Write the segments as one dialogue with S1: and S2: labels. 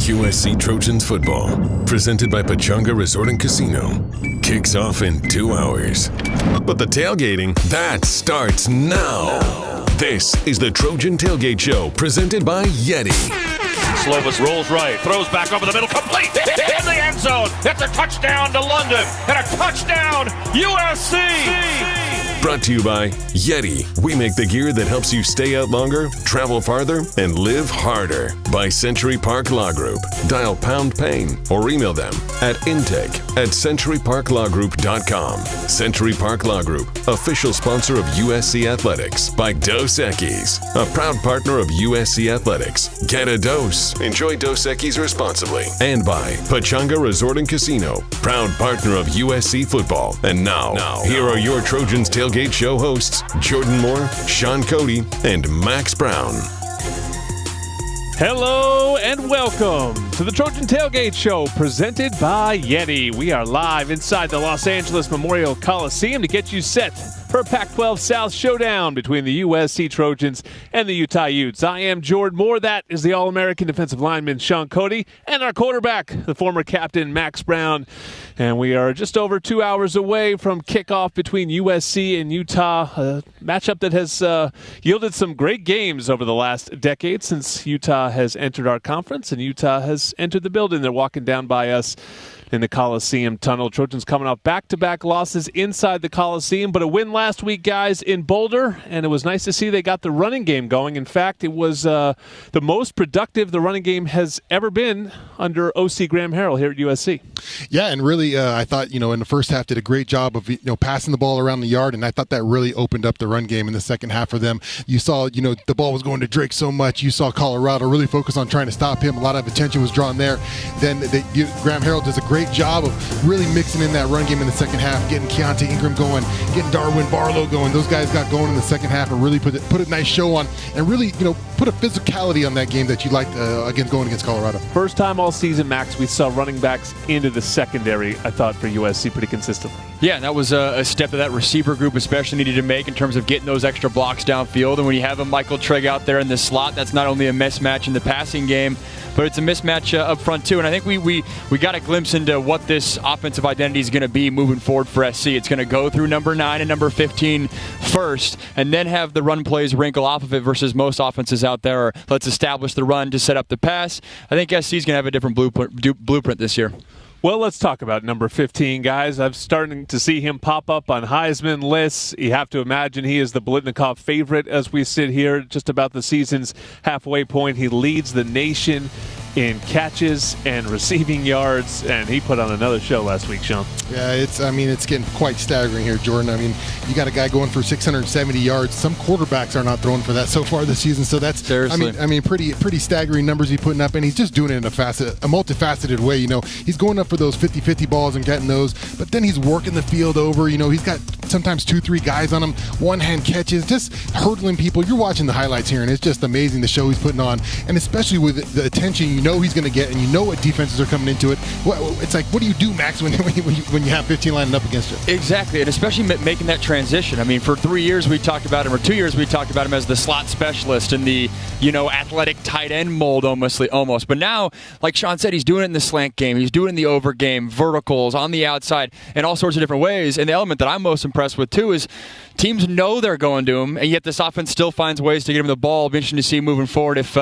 S1: USC Trojans football, presented by Pechanga Resort and Casino, kicks off in 2 hours. But the tailgating, that starts now. This is the Trojan Tailgate Show, presented by YETI.
S2: Slovis rolls right, throws back over the middle, complete in the end zone. It's a touchdown to London and a touchdown USC.
S1: Brought to you by YETI. We make the gear that helps you stay out longer, travel farther, and live harder. By Century Park Law Group. Dial #PAIN or email them at intake@centuryparklawgroup.com. Century Park Law Group, official sponsor of USC Athletics. By Dos Equis, a proud partner of USC Athletics. Get a dose. Enjoy Dos Equis responsibly. And by Pechanga Resort and Casino, proud partner of USC football. And now, here are your Trojans Tailgate Show hosts, Jordan Moore, Sean Cody, and Max Brown.
S3: Hello and welcome to the Trojan Tailgate Show, presented by YETI. We are live inside the Los Angeles Memorial Coliseum to get you set for a Pac-12 South showdown between the USC Trojans and the Utah Utes. I am Jordan Moore. That is the All-American defensive lineman Sean Cody, and our quarterback, the former captain Max Brown. And we are just over 2 hours away from kickoff between USC and Utah, a matchup that has yielded some great games over the last decade since Utah has entered our conference and Utah has entered the building. They're walking down by us in the Coliseum tunnel. Trojans coming off back-to-back losses inside the Coliseum, but a win last week, guys, in Boulder, and it was nice to see they got the running game going. In fact, it was the most productive the running game has ever been under O.C. Graham Harrell here at USC.
S4: Yeah, and really, I thought, in the first half did a great job of, passing the ball around the yard, and I thought that really opened up the run game in the second half for them. You saw, the ball was going to Drake so much. You saw Colorado really focus on trying to stop him. A lot of attention was drawn there. Then Graham Harrell does a great job of really mixing in that run game in the second half, getting Keontae Ingram going, getting Darwin Barlow going. Those guys got going in the second half and really put a nice show on and really, put a physicality on that game that you liked going against Colorado.
S3: First time all season, Max, we saw running backs into the secondary, I thought, for USC pretty consistently.
S5: Yeah, and that was a step that receiver group especially needed to make in terms of getting those extra blocks downfield. And when you have a Michael Trigg out there in the slot, that's not only a mismatch in the passing game, but it's a mismatch up front too. And I think we got a glimpse into what this offensive identity is going to be moving forward for SC. It's going to go through number 9 and number 15 first, and then have the run plays wrinkle off of it versus most offenses out there. Or let's establish the run to set up the pass. I think SC is going to have a different blueprint this year.
S3: Well, let's talk about number 15, guys. I'm starting to see him pop up on Heisman lists. You have to imagine he is the Biletnikoff favorite as we sit here just about the season's halfway point. He leads the nation in catches and receiving yards, and he put on another show last week, Sean.
S4: Yeah, it's getting quite staggering here, Jordan. I mean, you got a guy going for 670 yards. Some quarterbacks are not throwing for that so far this season, so that's
S5: seriously.
S4: Pretty staggering numbers he's putting up, and he's just doing it in a multifaceted way. He's going up for those 50-50 balls and getting those, but then he's working the field over. He's got sometimes 2-3 guys on him, one-hand catches, just hurdling people. You're watching the highlights here, and it's just amazing the show he's putting on, and especially with the attention he's going to get, and what defenses are coming into it. It's like, what do you do, Max, when you have 15 lining up against you?
S5: Exactly, and especially making that transition. I mean, for 3 years we talked about him, or 2 years we talked about him as the slot specialist and the athletic tight end mold almost. But now, like Sean said, he's doing it in the slant game, he's doing it in the over game, verticals, on the outside, and all sorts of different ways. And the element that I'm most impressed with too is teams know they're going to him, and yet this offense still finds ways to get him the ball. It'll be interesting to see moving forward if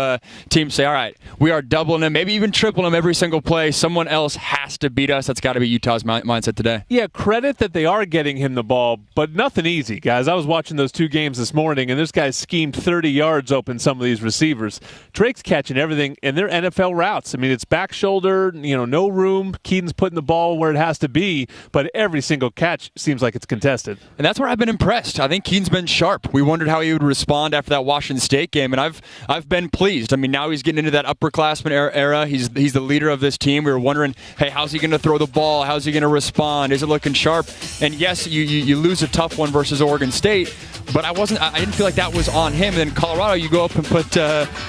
S5: teams say, all right, we are doubling him, maybe even tripling him every single play. Someone else has to beat us. That's got to be Utah's mindset today.
S3: Yeah, credit that they are getting him the ball, but nothing easy, guys. I was watching those 2 games this morning, and this guy schemed 30 yards open some of these receivers. Drake's catching everything, and they're NFL routes. I mean, it's back shoulder, no room. Keaton's putting the ball where it has to be, but every single catch seems like it's contested.
S5: And that's where I've been impressed. I think Keaton's been sharp. We wondered how he would respond after that Washington State game, and I've been pleased. I mean, now he's getting into that upperclassman era. He's the leader of this team. We were wondering, hey, how's he going to throw the ball? How's he going to respond? Is it looking sharp? And yes, you lose a tough one versus Oregon State, but I didn't feel like that was on him. And then Colorado, you go up and put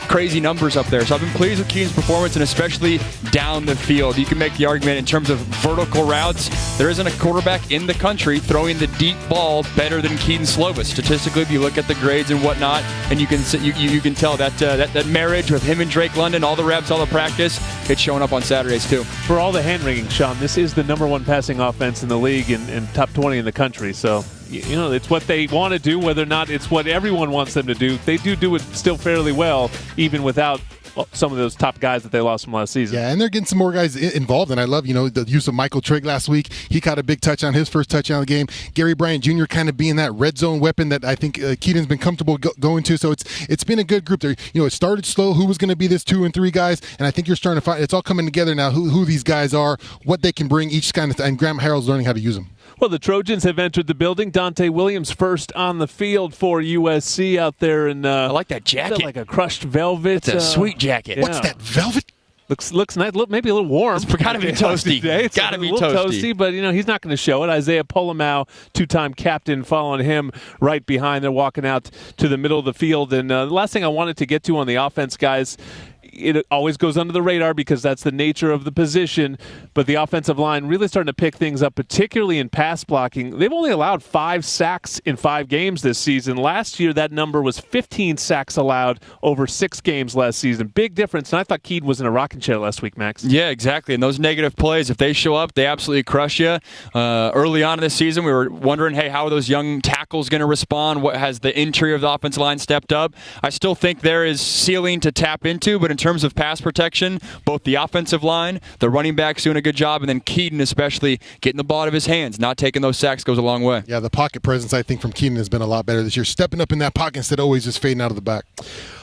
S5: crazy numbers up there. So I've been pleased with Keaton's performance, and especially down the field. You can make the argument in terms of vertical routes. There isn't a quarterback in the country throwing the deep ball better than Keaton Slovis. Statistically, if you look at the grades and whatnot, and you can tell that marriage with him and Drake London, all the reps, all the practice, it's showing up on Saturdays too.
S3: For all the hand-wringing, Sean, this is the #1 passing offense in the league and top 20 in the country. So, it's what they want to do, whether or not it's what everyone wants them to do. They do it still fairly well, even without some of those top guys that they lost from last season.
S4: Yeah, and they're getting some more guys involved, and I love, the use of Michael Trigg last week. He caught a big touchdown, his first touchdown of the game. Gary Bryant Jr. kind of being that red zone weapon that I think Keaton's been comfortable going to. So it's been a good group there. It started slow. Who was going to be this 2 and 3 guys? And I think you're starting to find it's all coming together now. Who these guys are, what they can bring, each kind of, and Graham Harrell's learning how to use them.
S3: Well, the Trojans have entered the building. Dante Williams first on the field for USC out there, and
S5: I like that jacket,
S3: like a crushed velvet.
S5: It's a sweet jacket.
S3: Yeah.
S4: What's that, velvet?
S3: Looks nice. Maybe a little warm.
S5: It's got to be toasty.
S3: It's got to be toasty, but he's not going to show it. Isaiah Polomau, 2-time captain, following him right behind. They're walking out to the middle of the field. And the last thing I wanted to get to on the offense, guys, it always goes under the radar because that's the nature of the position, but the offensive line really starting to pick things up, particularly in pass blocking. They've only allowed 5 sacks in 5 games this season. Last year, that number was 15 sacks allowed over 6 games last season. Big difference, and I thought Keaton was in a rocking chair last week, Max.
S5: Yeah, exactly, and those negative plays, if they show up, they absolutely crush you. Early on in this season, we were wondering, hey, how are those young tackles going to respond? What has the interior of the offensive line stepped up? I still think there is ceiling to tap into, but in terms of pass protection, both the offensive line, the running backs doing a good job, and then Keaton especially getting the ball out of his hands. Not taking those sacks goes a long way.
S4: Yeah, the pocket presence, I think, from Keaton has been a lot better this year. Stepping up in that pocket instead of always just fading out of the back.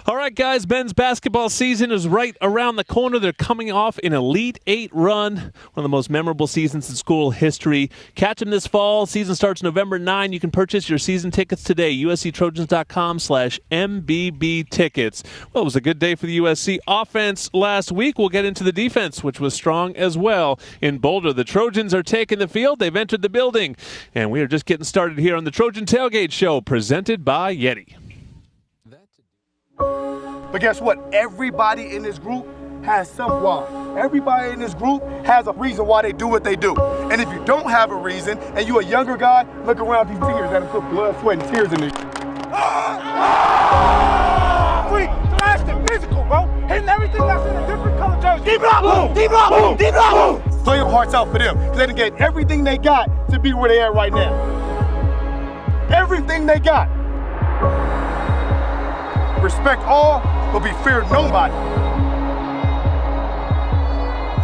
S3: All right, guys, men's basketball season is right around the corner. They're coming off an Elite 8 run, one of the most memorable seasons in school history. Catch them this fall. Season starts November 9. You can purchase your season tickets today, usctrojans.com/MBB tickets. Well, it was a good day for the USC offense last week. We'll get into the defense, which was strong as well in Boulder. The Trojans are taking the field. They've entered the building, and we are just getting started here on the Trojan Tailgate Show, presented by YETI.
S6: But guess what? Everybody in this group has some why. Everybody in this group has a reason why they do what they do. And if you don't have a reason, and you're a younger guy, look around these tears that have put blood, sweat, and tears in these. Freak, drastic, physical, bro. Hitting everything that's in a different color jersey. Deep up, boom, deep up, boom, deep up, boom. Throw your hearts out for them, because they done gave everything they got to be where they at right now. Everything they got. Respect all, but be feared nobody.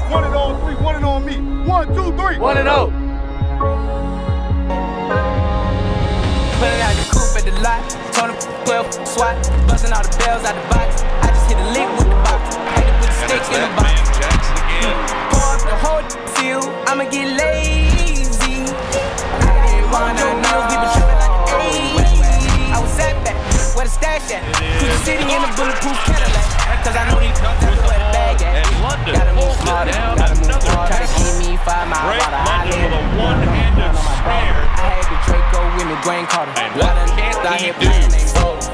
S6: 1 and 0, 3, 1 and 0 on me. 1, 2, 3.
S7: 1 and 0. Pulling out the coupe at the lot, told him 12 SWAT, busting all the bells out the box. I just hit a lick with the box, had to put the stick in the box. Pour up the whole seal, I'ma get lazy. I didn't wanna know, we been tripping like the 80s. I was at that. Where the stash at? Put the city in a bulletproof Cadillac. Cause I know these guns have where the bag at. Gotta move smarter, gotta move smarter. Try to keep me 5 miles while the island.
S2: With a one-handed snare.
S7: I had the Draco with me, Grain Carter.
S2: And what can't he do?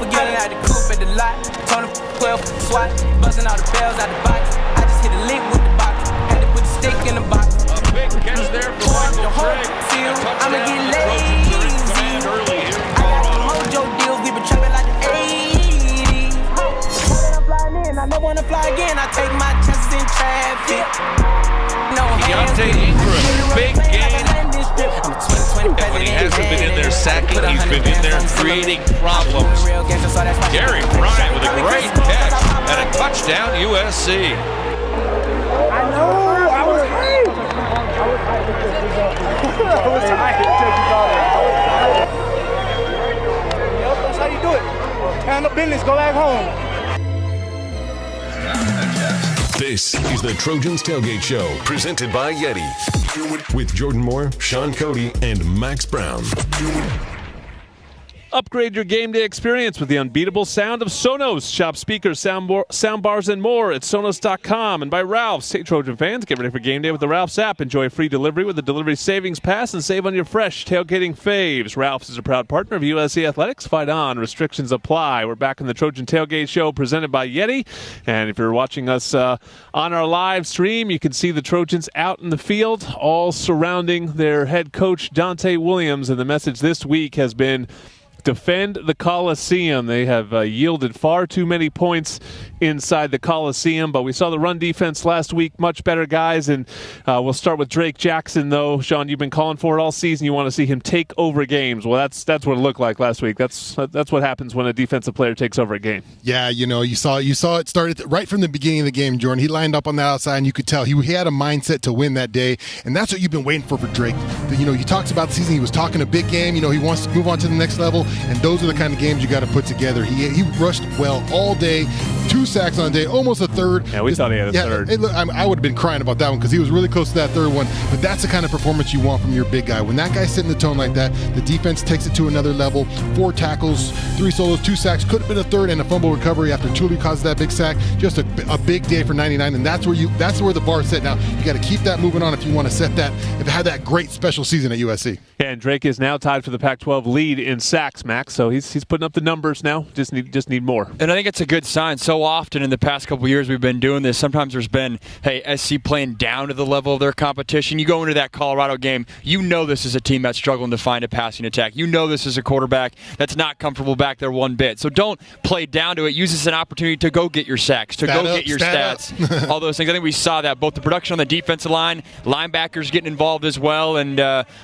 S7: Forgetting out the coupe at the lot. Told him 12 SWAT, busting all the bells out the box. I just hit a lick with the box. Had to put the stick in the box.
S2: A big catch there for Michael Trigg.
S7: I'ma get lazy. I got the mojo deals, we been trapping like the 80s. I'm flying in, I never wanna fly again. I take my chances in traffic. No hands.
S2: Deontay Ingram, big game.
S7: When
S2: he hasn't been in there sacking, he's been in there creating problems. Gary Bryant with a great catch and a touchdown, USC.
S6: I know, I was hyped. That's how you do it. Handle business, go back home.
S1: This is the Trojans Tailgate Show, presented by YETI. With Jordan Moore, Sean Cody, and Max Brown.
S3: Upgrade your game day experience with the unbeatable sound of Sonos. Shop speakers, soundbars, and more at Sonos.com. And by Ralph's. Hey, Trojan fans, get ready for game day with the Ralph's app. Enjoy free delivery with the Delivery Savings Pass and save on your fresh tailgating faves. Ralph's is a proud partner of USC Athletics. Fight on. Restrictions apply. We're back in the Trojan Tailgate Show presented by YETI. And if you're watching us on our live stream, you can see the Trojans out in the field, all surrounding their head coach, Dante Williams. And the message this week has been, defend the Coliseum. They have yielded far too many points inside the Coliseum, but we saw the run defense last week, much better, guys. And we'll start with Drake Jackson, though. Sean, you've been calling for it all season. You want to see him take over games. Well, that's what it looked like last week. That's what happens when a defensive player takes over a game. Yeah,
S4: you saw it started right from the beginning of the game, Jordan. He lined up on the outside, and you could tell he had a mindset to win that day, and that's what you've been waiting for Drake. He talks about the season. He was talking a big game. He wants to move on to the next level. And those are the kind of games you got to put together. He rushed well all day, 2 sacks on a day, almost a third.
S3: Yeah, we thought he had a third.
S4: I would have been crying about that one because he was really close to that third one. But that's the kind of performance you want from your big guy. When that guy's setting the tone like that, the defense takes it to another level. 4 tackles, 3 solos, 2 sacks. Could have been a third and a fumble recovery after Tuli causes that big sack. Just a big day for 99, and that's where the bar is set now. You got to keep that moving on if you want to set that, if it had that great special season at USC.
S3: Yeah, and Drake is now tied for the Pac-12 lead in sacks, Max. So he's putting up the numbers now. Just need more.
S5: And I think it's a good sign. So often in the past couple of years we've been doing this. Sometimes there's been, SC playing down to the level of their competition. You go into that Colorado game, this is a team that's struggling to find a passing attack. This is a quarterback that's not comfortable back there one bit. So don't play down to it. Use this as an opportunity to go get your sacks, to get your stats, all those things. I think we saw that, both the production on the defensive line, linebackers getting involved as well, and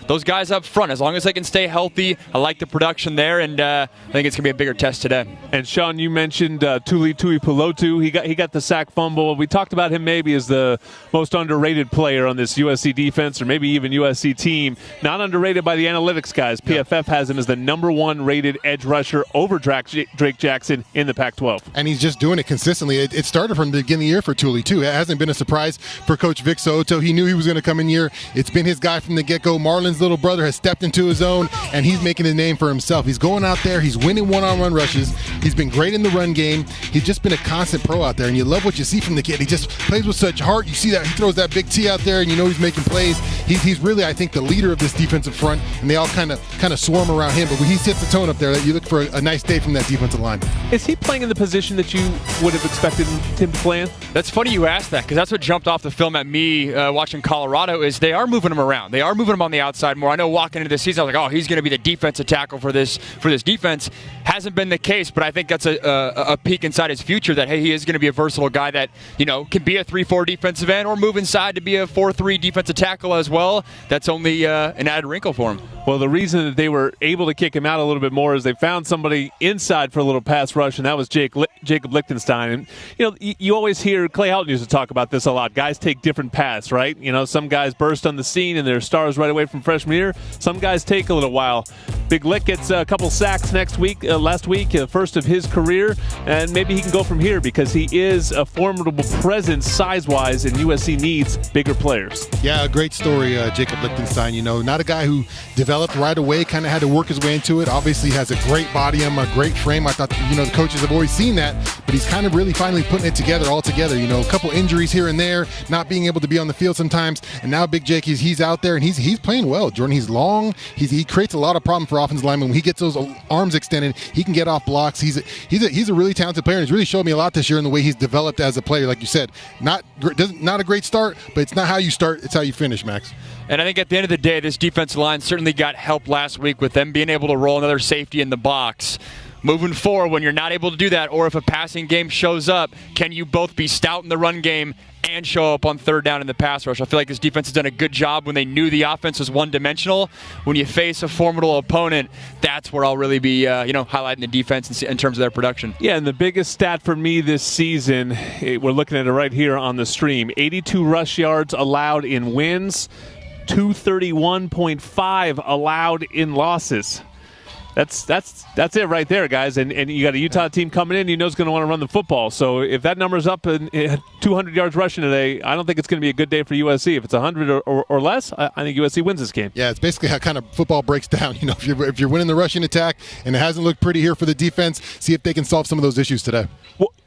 S5: those guys up front, as long as they can stay healthy. I like the production there, and I think it's going to be a bigger test today.
S3: And Sean, you mentioned Tuli Tuipulotu. He got the sack fumble. We talked about him maybe as the most underrated player on this USC defense, or maybe even USC team. Not underrated by the analytics guys. PFF has him as the #1 rated edge rusher over Drake Jackson in the Pac-12.
S4: And he's just doing it consistently. It started from the beginning of the year for Tuli, too. It hasn't been a surprise for Coach Vic Soto. He knew he was going to come in here. It's been his guy from the get-go. Marlon's little brother has stepped into his own, and he's making a name for himself. He's going out there. He's winning one-on-one rushes. He's been great in the run game. He's just been a constant pro out there, and you love what you see from the kid. He just plays with such heart. You see that he throws that big T out there, and he's making plays. He's really, I think, the leader of this defensive front, and they all kind of swarm around him. But when he sets the tone up there, you look for a nice day from that defensive line.
S3: Is he playing in the position that you would have expected him to play in?
S5: That's funny you asked that, because that's what jumped off the film at me watching Colorado, is they are moving him around. They are moving him on the outside more. I know walking into this season, I was like, he's going to be the defensive tackle for this defense. Hasn't been the case, but I think that's a peek inside his future, that, he is going to be a versatile guy that, can be a 3-4 defensive end or move inside to be a 4-3 defensive tackle as well. That's only an added wrinkle for him.
S3: Well, the reason that they were able to kick him out a little bit more is they found somebody inside for a little pass rush, and that was Jacob Lichtenstein. And, you always hear Clay Helton used to talk about this a lot. Guys take different paths, right? Some guys burst on the scene and they're stars right away from freshman year. Some guys take a little while. Big Lick gets a couple sacks last week, first of his career, and maybe he can go from here because he is a formidable presence size-wise, and USC needs bigger players.
S4: Yeah, a great story, Jacob Lichtenstein. Not a guy who developed right away, kind of had to work his way into it. Obviously has a great body, a great frame. I thought, the coaches have always seen that, but he's kind of really finally putting it together all together. A couple injuries here and there, not being able to be on the field sometimes, and now Big Jake, he's out there, and he's playing well, Jordan. He's long. He creates a lot of problem for offensive linemen. When he gets those arms extended, he can get off blocks. He's a really talented player, and he's really showed me a lot this year in the way he's developed as a player. Like you said, not a great start, but it's not how you start, it's how you finish, Max.
S5: And I think at the end of the day, this defensive line certainly got help last week with them being able to roll another safety in the box. Moving forward, when you're not able to do that, or if a passing game shows up, can you both be stout in the run game and show up on third down in the pass rush? I feel like this defense has done a good job when they knew the offense was one-dimensional. When you face a formidable opponent, that's where I'll really be highlighting the defense in terms of their production.
S3: Yeah, and the biggest stat for me this season, we're looking at it right here on the stream, 82 rush yards allowed in wins, 231.5 allowed in losses. That's it right there, guys. And you got a Utah team coming in, you know, is going to want to run the football. So if that number's up in 200 yards rushing today, I don't think it's going to be a good day for USC. If it's 100 or less, I think USC wins this game.
S4: Yeah, it's basically how kind of football breaks down. You know, if you're winning the rushing attack and it hasn't looked pretty here for the defense, see if they can solve some of those issues today.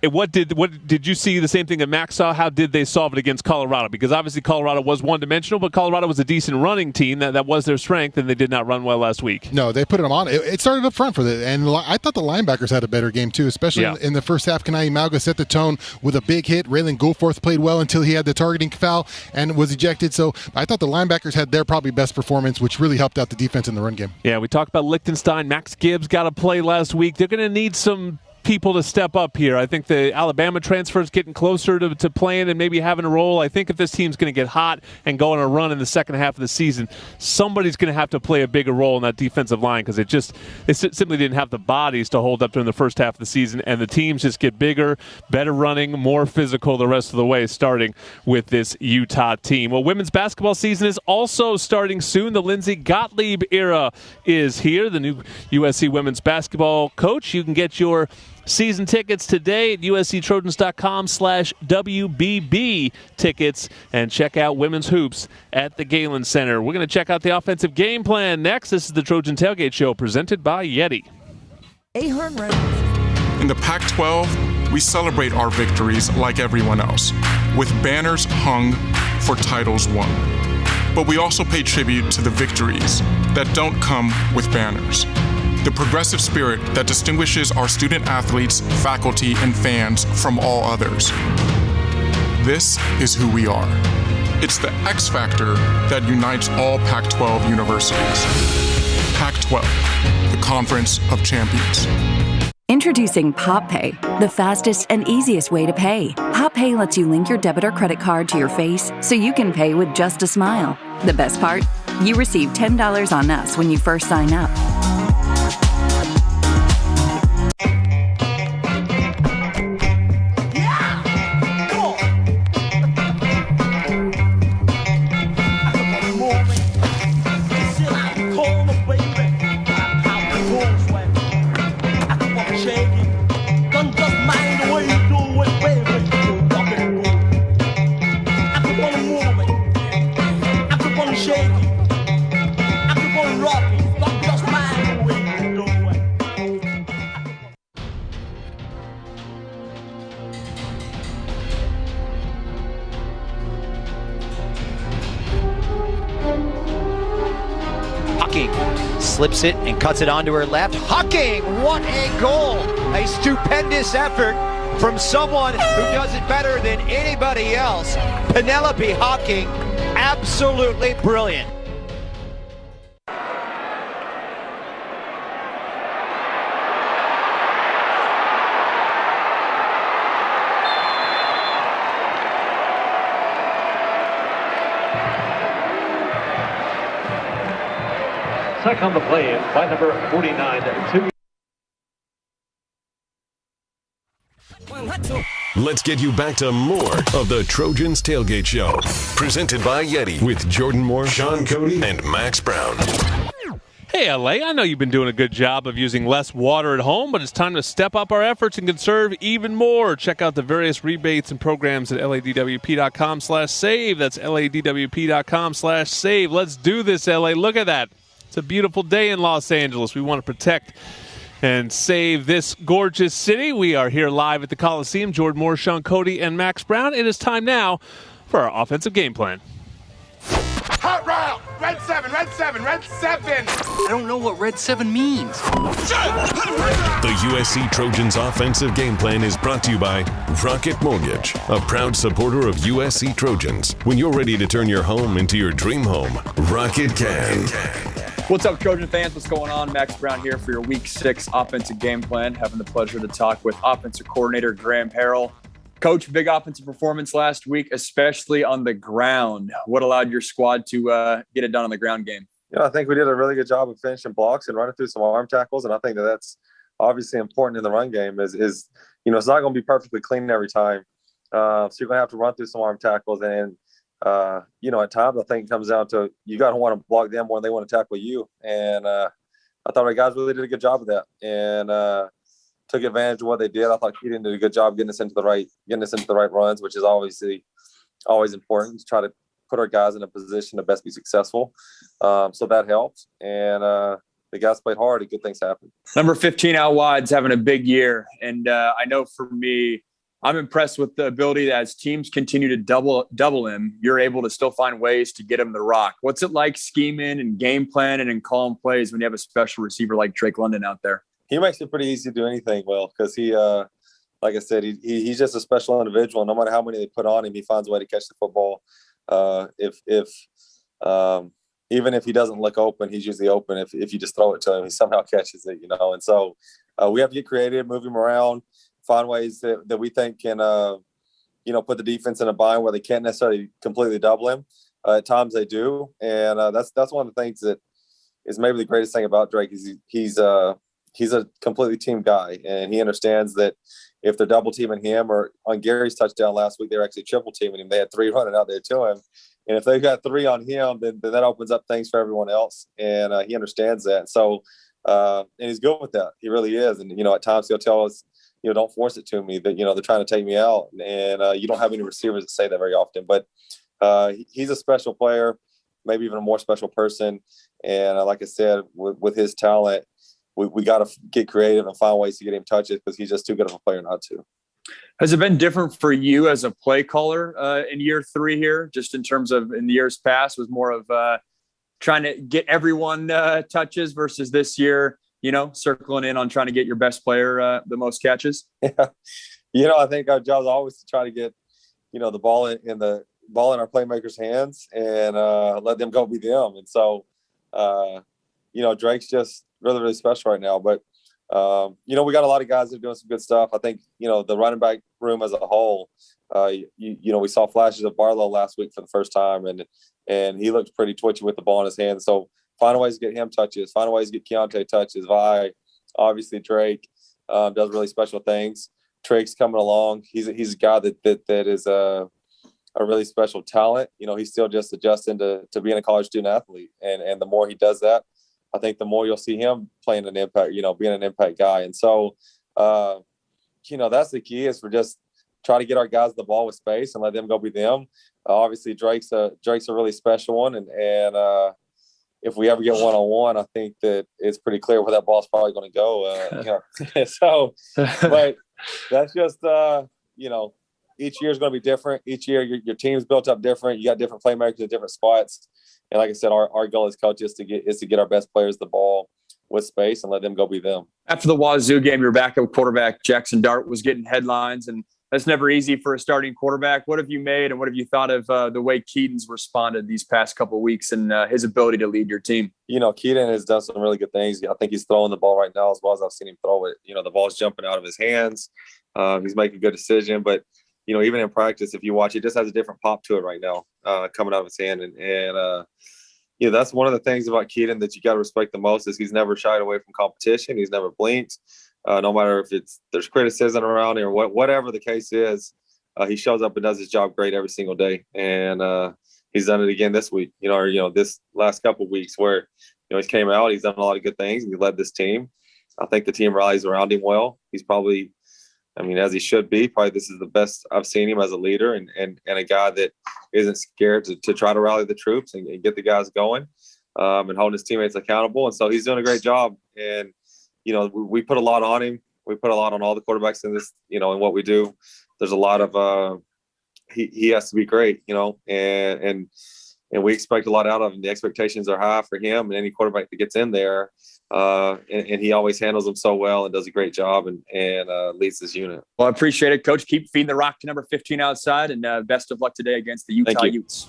S3: What did you see the same thing that Max saw? How did they solve it against Colorado? Because obviously Colorado was one-dimensional, but Colorado was a decent running team. That was their strength, and they did not run well last week.
S4: No, they put them on. It started up front for the, and I thought the linebackers had a better game too, especially in the first half. Kanai Mauga set the tone with a big hit. Raylan Goforth played well until he had the targeting foul and was ejected. So I thought the linebackers had their probably best performance, which really helped out the defense in the run game.
S3: Yeah, we talked about Liechtenstein. Max Gibbs got a play last week. They're going to need some people to step up here. I think the Alabama transfer is getting closer to playing and maybe having a role. I think if this team's going to get hot and go on a run in the second half of the season, somebody's going to have to play a bigger role in that defensive line because it simply didn't have the bodies to hold up during the first half of the season, and the teams just get bigger, better running, more physical the rest of the way, starting with this Utah team. Well, women's basketball season is also starting soon. The Lindsey Gottlieb era is here. The new USC women's basketball coach. You can get your season tickets today at usctrojans.com/WBB tickets and check out women's hoops at the Galen Center. We're going to check out the offensive game plan next. This is the Trojan Tailgate Show presented by YETI.
S8: In the Pac-12, we celebrate our victories like everyone else, with banners hung for titles won. But we also pay tribute to the victories that don't come with banners. The progressive spirit that distinguishes our student athletes, faculty, and fans from all others. This is who we are. It's the X factor that unites all Pac-12 universities. Pac-12, the Conference of Champions.
S9: Introducing PopPay, the fastest and easiest way to pay. PopPay lets you link your debit or credit card to your face so you can pay with just a smile. The best part? You receive $10 on us when you first sign up.
S10: Slips it and cuts it onto her left. Hucking, what a goal! A stupendous effort from someone who does it better than anybody else. Penelope Hucking, absolutely brilliant.
S11: Second on the play by number 49.
S1: Let's get you back to more of the Trojans Tailgate Show. Presented by YETI with Jordan Moore, Sean Cody, and Max Brown.
S3: Hey, LA, I know you've been doing a good job of using less water at home, but it's time to step up our efforts and conserve even more. Check out the various rebates and programs at ladwp.com/save. That's ladwp.com/save. Let's do this, LA. Look at that. It's a beautiful day in Los Angeles. We want to protect and save this gorgeous city. We are here live at the Coliseum. Jordan Moore, Sean Cody, and Max Brown. It is time now for our offensive game plan.
S6: Hot route! Red 7, red 7, red 7!
S10: I don't know what red 7 means.
S1: The USC Trojans offensive game plan is brought to you by Rocket Mortgage, a proud supporter of USC Trojans. When you're ready to turn your home into your dream home, Rocket can.
S5: What's up, Trojan fans? What's going on? Max Brown here for your Week 6 offensive game plan. Having the pleasure to talk with offensive coordinator Graham Harrell. Coach, big offensive performance last week, especially on the ground. What allowed your squad to get it done on the ground game?
S12: I think we did a really good job of finishing blocks and running through some arm tackles, and I think that's obviously important in the run game. Is it's not going to be perfectly clean every time, so you're going to have to run through some arm tackles, and at times I think it comes down to you got to want to block them more than they want to tackle you, and I thought our guys really did a good job of that and took advantage of what they did. I thought Keaton did a good job getting us into the right runs, which is obviously always important to try to put our guys in a position to best be successful. So that helped. And the guys played hard and good things happened.
S5: Number 15 out wide's having a big year. And I know for me, I'm impressed with the ability that as teams continue to double him, you're able to still find ways to get him the rock. What's it like scheming and game planning and calling plays when you have a special receiver like Drake London out there?
S12: He makes it pretty easy to do anything well because he, like I said, he's just a special individual. No matter how many they put on him, he finds a way to catch the football. Even if he doesn't look open, he's usually open. If you just throw it to him, he somehow catches it, And so we have to get creative, move him around, find ways that we think can, put the defense in a bind where they can't necessarily completely double him. At times they do. And that's one of the things that is maybe the greatest thing about Drake is he's a completely team guy. And he understands that if they're double teaming him, or on Gary's touchdown last week, they were actually triple teaming him. They had 3 running out there to him. And if they've got 3 on him, then that opens up things for everyone else. And he understands that. So, and he's good with that. He really is. And, at times he'll tell us, don't force it to me that, they're trying to take me out. And you don't have any receivers that say that very often. But he's a special player, maybe even a more special person. And like I said, with his talent, we got to get creative and find ways to get him touches because he's just too good of a player not to.
S5: Has it been different for you as a play caller in year 3 here, just in terms of in the years past was more of trying to get everyone touches versus this year, circling in on trying to get your best player the most catches?
S12: Yeah. I think our job is always to try to get, the ball in our playmakers' hands and let them go be them. And so, Drake's just really, really special right now. But, we got a lot of guys that are doing some good stuff. I think, the running back room as a whole, we saw flashes of Barlow last week for the first time, and he looked pretty twitchy with the ball in his hand. So find ways to get him touches, find ways to get Keontae touches. Vi, obviously Drake does really special things. Drake's coming along. He's a guy that is a really special talent. He's still just adjusting to being a college student athlete. And the more he does that, I think the more you'll see him playing an impact, being an impact guy. And so, that's the key is for just try to get our guys the ball with space and let them go be them. Obviously Drake's a really special one. And if we ever get one-on-one, I think that it's pretty clear where that ball's probably going to go. So, but that's just, each year is going to be different. Each year your team's built up different. You got different playmakers at different spots. And like I said, our goal as coaches is to get our best players the ball with space and let them go be them.
S5: After the Wazoo game, your backup quarterback, Jackson Dart, was getting headlines, and that's never easy for a starting quarterback. What have you made and what have you thought of the way Keaton's responded these past couple of weeks and his ability to lead your team?
S12: Keaton has done some really good things. I think he's throwing the ball right now as well as I've seen him throw it. The ball's jumping out of his hands. He's making a good decision. But, even in practice, if you watch, it just has a different pop to it right now coming out of his hand. And that's one of the things about Keaton that you got to respect the most is he's never shied away from competition. He's never blinked. No matter if there's criticism around him or whatever the case is, he shows up and does his job great every single day. And he's done it again this week, this last couple of weeks where, he's came out, he's done a lot of good things. And he led this team. I think the team rallies around him well. He's probably, as he should be, probably this is the best I've seen him as a leader and a guy that isn't scared to try to rally the troops and get the guys going and holding his teammates accountable. And so he's doing a great job. And, we put a lot on him. We put a lot on all the quarterbacks in this, in what we do. There's a lot of he has to be great, and we expect a lot out of him. The expectations are high for him and any quarterback that gets in there. And he always handles them so well and does a great job and leads this unit.
S5: Well, I appreciate it, Coach. Keep feeding the rock to number 15 outside, and best of luck today against the Utah Utes.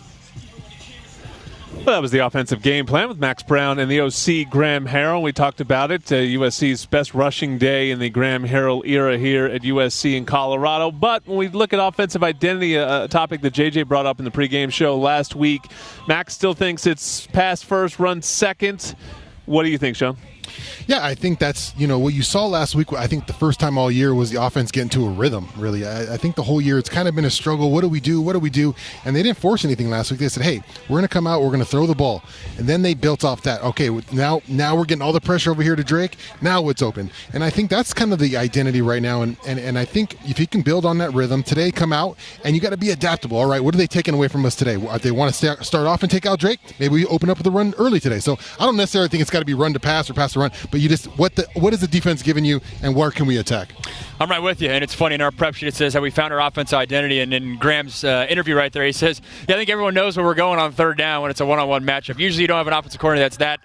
S3: Well, that was the offensive game plan with Max Brown and the OC Graham Harrell. We talked about it. USC's best rushing day in the Graham Harrell era here at USC in Colorado. But when we look at offensive identity, a topic that JJ brought up in the pregame show last week, Max still thinks it's pass first, run second. What do you think, Sean?
S4: Yeah, I think that's, what you saw last week. I think the first time all year was the offense getting to a rhythm, really. I think the whole year it's kind of been a struggle. What do we do? And they didn't force anything last week. They said, hey, we're going to come out, we're going to throw the ball. And then they built off that. Okay, now we're getting all the pressure over here to Drake. Now it's open. And I think that's kind of the identity right now. And I think if he can build on that rhythm, today come out, and you got to be adaptable. All right, what are they taking away from us today? They want to start off and take out Drake? Maybe we open up with a run early today. So I don't necessarily think it's got to be run to pass or pass to run, but you just what is the defense giving you, and where can we attack?
S5: I'm right with you, and it's funny, in our prep sheet it says how we found our offensive identity, and in Graham's interview right there, he says, I think everyone knows where we're going on third down when it's a one-on-one matchup. Usually you don't have an offensive coordinator that's that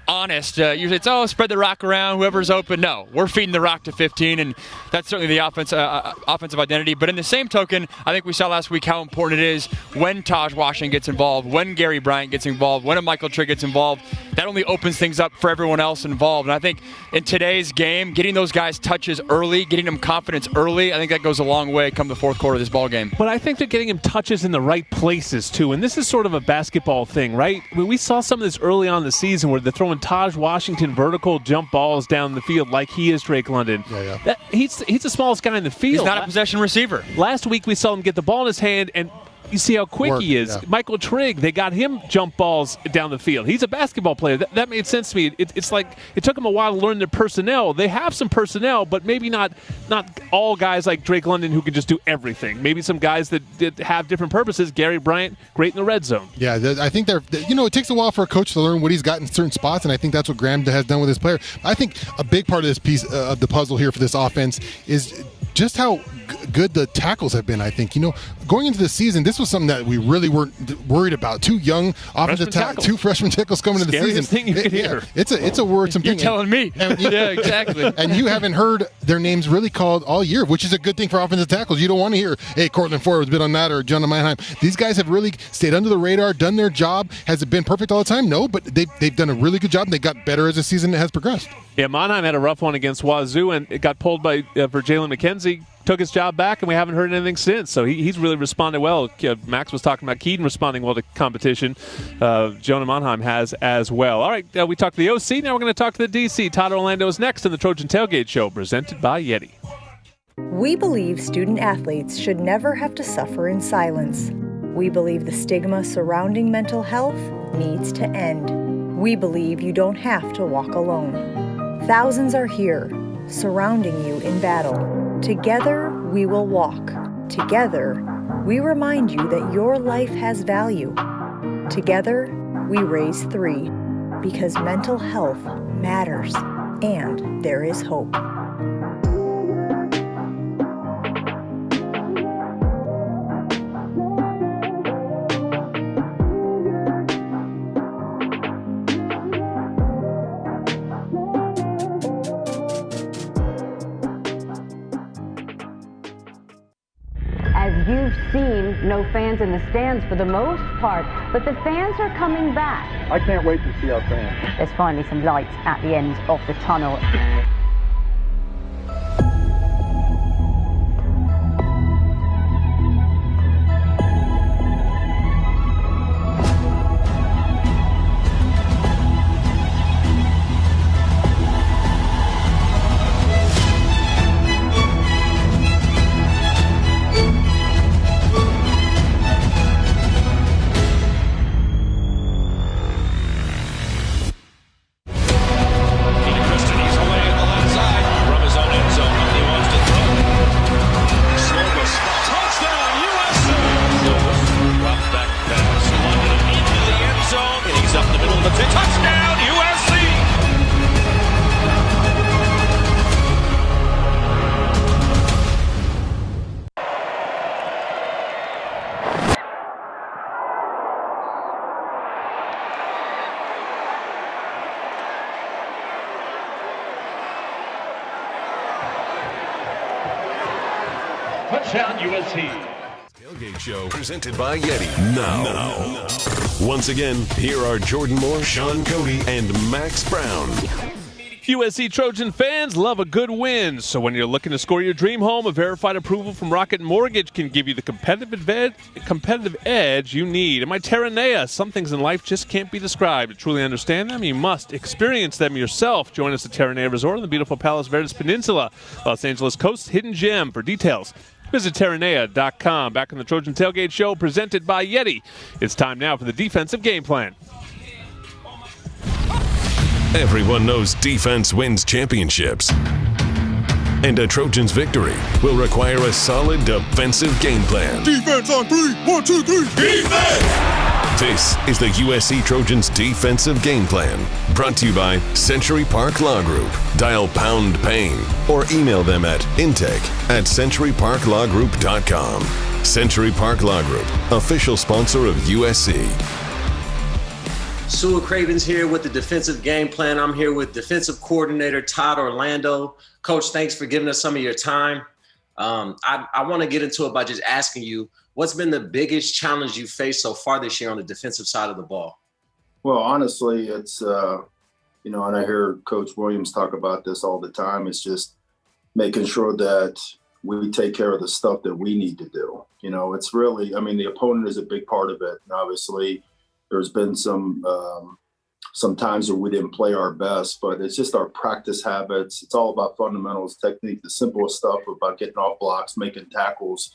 S5: honest. Usually it's, spread the rock around, whoever's open. No, we're feeding the rock to 15, and that's certainly the offensive identity. But in the same token, I think we saw last week how important it is when Taj Washington gets involved, when Gary Bryant gets involved, when a Michael Trigg gets involved. That only opens things up for everyone else involved. And I think in today's game, getting those guys touches early, getting them confidence early, I think that goes a long way come the fourth quarter of this ball game.
S3: But I think they're getting him touches in the right places, too. And this is sort of a basketball thing, right? We saw some of this early on in the season where they're throwing Taj Washington vertical jump balls down the field like he is Drake London.
S4: Yeah.
S3: He's the smallest guy in the field.
S5: He's not a possession receiver.
S3: Last week we saw him get the ball in his hand, and you see how quick he is. Yeah. Michael Trigg, they got him jump balls down the field. He's a basketball player. That made sense to me. It's like it took them a while to learn their personnel. They have some personnel, but maybe not all guys like Drake London who can just do everything. Maybe some guys that have different purposes. Gary Bryant, great in the red zone.
S4: Yeah, I think it takes a while for a coach to learn what he's got in certain spots, and I think that's what Graham has done with his player. I think a big part of this piece of the puzzle here for this offense is just how good the tackles have been. I think, going into the season, this was something that we really weren't worried about. Two young offensive tackles, two freshman tackles coming into the season.
S3: Thing you could hear.
S4: It's a worrisome thing.
S5: You're telling me. Yeah, exactly.
S4: And you haven't heard their names really called all year, which is a good thing for offensive tackles. You don't want to hear, hey, Cortland Ford was bid on that, or John Mannheim. These guys have really stayed under the radar, done their job. Has it been perfect all the time? No, but they've done a really good job, and they got better as the season has progressed.
S3: Yeah, Mannheim had a rough one against Wazoo, and it got pulled for Jalen McKenzie. Took his job back, and we haven't heard anything since. So he's really responded well. Max was talking about Keaton responding well to competition. Jonah Mannheim has as well. All right, we talked to the OC. Now we're going to talk to the DC. Todd Orlando is next in the Trojan Tailgate Show, presented by YETI.
S13: We believe student athletes should never have to suffer in silence. We believe the stigma surrounding mental health needs to end. We believe you don't have to walk alone. Thousands are here, surrounding you in battle. Together, we will walk. Together, we remind you that your life has value. Together, we raise 3, because mental health matters, and there is hope.
S14: You've seen no fans in the stands for the most part, but the fans are coming back.
S15: I can't wait to see our fans.
S14: There's finally some light at the end of the tunnel.
S11: Touchdown, USC.
S1: Tailgate Show presented by YETI. Now. Once again, here are Jordan Moore, Sean Cody, and Max Brown.
S3: USC Trojan fans love a good win, so when you're looking to score your dream home, a verified approval from Rocket Mortgage can give you the competitive edge you need. Am I Terranea? Some things in life just can't be described. To truly understand them, you must experience them yourself. Join us at Terranea Resort on the beautiful Palos Verdes Peninsula, Los Angeles Coast's hidden gem. For details, visit Terranea.com. Back on the Trojan Tailgate Show, presented by YETI. It's time now for the defensive game plan.
S1: Everyone knows defense wins championships. And a Trojans victory will require a solid defensive game plan.
S6: Defense on 3. 1, 2, 3. Defense!
S1: This is the USC Trojans defensive game plan. Brought to you by Century Park Law Group. Dial #PAIN or email them at intake@centuryparklawgroup.com. Century Park Law Group, official sponsor of USC.
S16: Sewell Cravens here with the defensive game plan. I'm here with defensive coordinator Todd Orlando. Coach, thanks for giving us some of your time. I want to get into it by just asking you, what's been the biggest challenge you faced so far this year on the defensive side of the ball?
S17: Well, honestly, it's, and I hear Coach Williams talk about this all the time. It's just making sure that we take care of the stuff that we need to do. It's really, the opponent is a big part of it. And obviously, there's been some times where we didn't play our best, but it's just our practice habits. It's all about fundamentals, technique, the simplest stuff about getting off blocks, making tackles,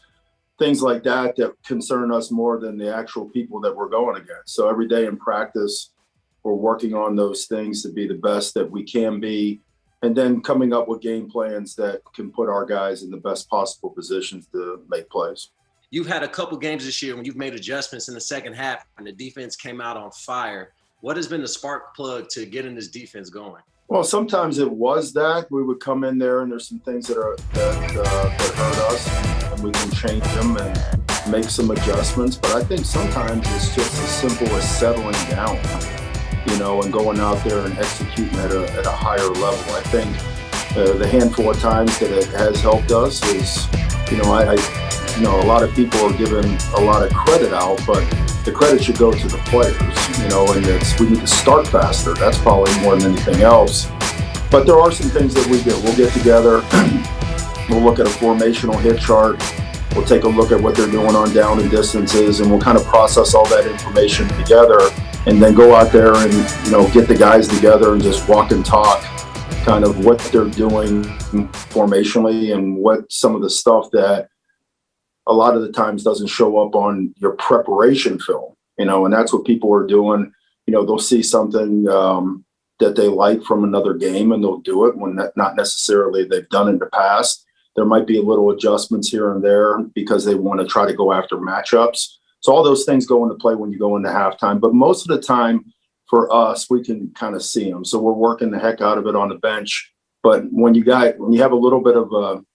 S17: things like that concern us more than the actual people that we're going against. So every day in practice, we're working on those things to be the best that we can be, and then coming up with game plans that can put our guys in the best possible positions to make plays.
S16: You've had a couple games this year when you've made adjustments in the second half and the defense came out on fire. What has been the spark plug to getting this defense going?
S17: Well, sometimes it was that we would come in there and there's some things that hurt us, and we can change them and make some adjustments. But I think sometimes it's just as simple as settling down, and going out there and executing at a higher level. I think the handful of times that it has helped us is, a lot of people are giving a lot of credit out, but the credit should go to the players, and we need to start faster. That's probably more than anything else. But there are some things that we do. We'll get together, we'll look at a formational hit chart, we'll take a look at what they're doing on down and distances, and we'll kind of process all that information together and then go out there and, get the guys together and just walk and talk kind of what they're doing formationally and what some of the stuff that a lot of the times doesn't show up on your preparation film, and that's what people are doing. They'll see something that they like from another game and they'll do it when not necessarily they've done in the past. There might be a little adjustments here and there because they want to try to go after matchups. So all those things go into play when you go into halftime, but most of the time for us, we can kind of see them. So we're working the heck out of it on the bench. But when you have a little bit of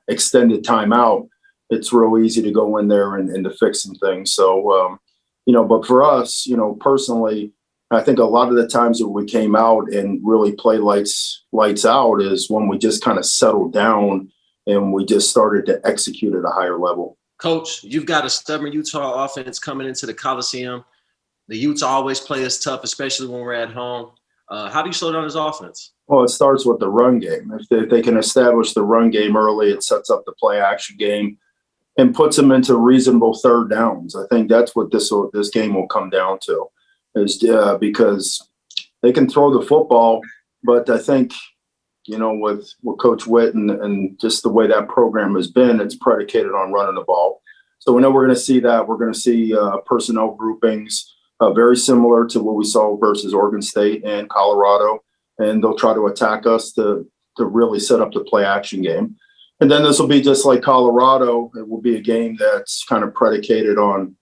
S17: extended timeout, it's real easy to go in there and to fix some things. So, but for us, personally, I think a lot of the times that we came out and really play lights out is when we just kind of settled down and we just started to execute at a higher level.
S16: Coach, you've got a stubborn Utah offense coming into the Coliseum. The Utes always play us tough, especially when we're at home. How do you slow down this offense?
S17: Well, it starts with the run game. If they can establish the run game early, it sets up the play action game and puts them into reasonable third downs. I think that's what this game will come down to, is because they can throw the football, but I think, with Coach Witt and just the way that program has been, it's predicated on running the ball. So we know we're going to see that. We're going to see personnel groupings very similar to what we saw versus Oregon State and Colorado, and they'll try to attack us to really set up the play action game. And then this will be just like Colorado. It will be a game that's kind of predicated on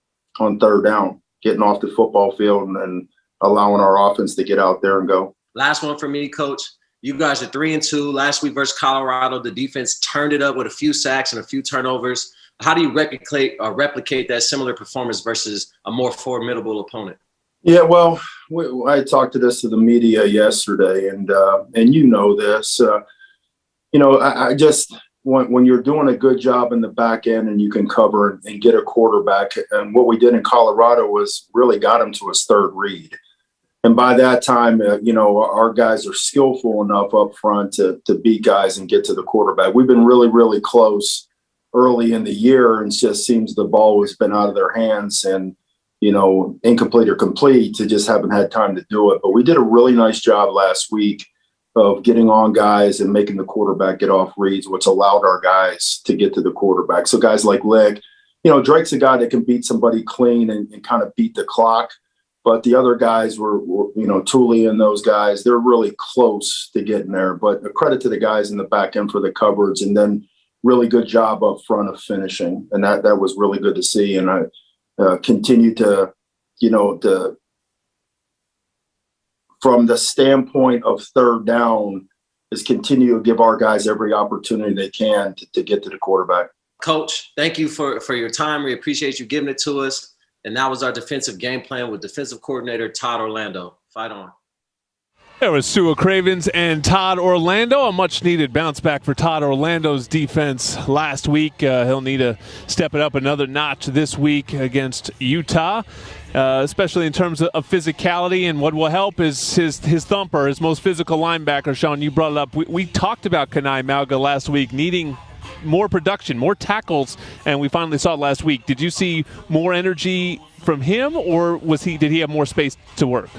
S17: third down, getting off the football field and allowing our offense to get out there and go.
S16: Last one for me, Coach. You guys are 3-2. Last week versus Colorado, the defense turned it up with a few sacks and a few turnovers. How do you replicate that similar performance versus a more formidable opponent?
S17: Yeah, well, I talked to this to the media yesterday, and this. I just – when you're doing a good job in the back end and you can cover and get a quarterback, and what we did in Colorado was really got him to his third read. And by that time, our guys are skillful enough up front to beat guys and get to the quarterback. We've been really, really close early in the year, and it just seems the ball has been out of their hands and, incomplete or complete, to just haven't had time to do it. But we did a really nice job last week of getting on guys and making the quarterback get off reads, which allowed our guys to get to the quarterback. So guys like Lick, Drake's a guy that can beat somebody clean and kind of beat the clock. But the other guys were Thule and those guys, they're really close to getting there. But a credit to the guys in the back end for the coverage, and then really good job up front of finishing. And that was really good to see. And I continue to, from the standpoint of third down, is continue to give our guys every opportunity they can to get to the quarterback.
S16: Coach, thank you for your time. We appreciate you giving it to us. And that was our defensive game plan with defensive coordinator Todd Orlando. Fight on.
S3: There was Sua Cravens and Todd Orlando. A much-needed bounce back for Todd Orlando's defense last week. He'll need to step it up another notch this week against Utah, especially in terms of physicality. And what will help is his thumper, his most physical linebacker. Sean, you brought it up. We talked about Kanai Mauga last week needing more production, more tackles, and we finally saw it last week. Did you see more energy from him, or did he have more space to work?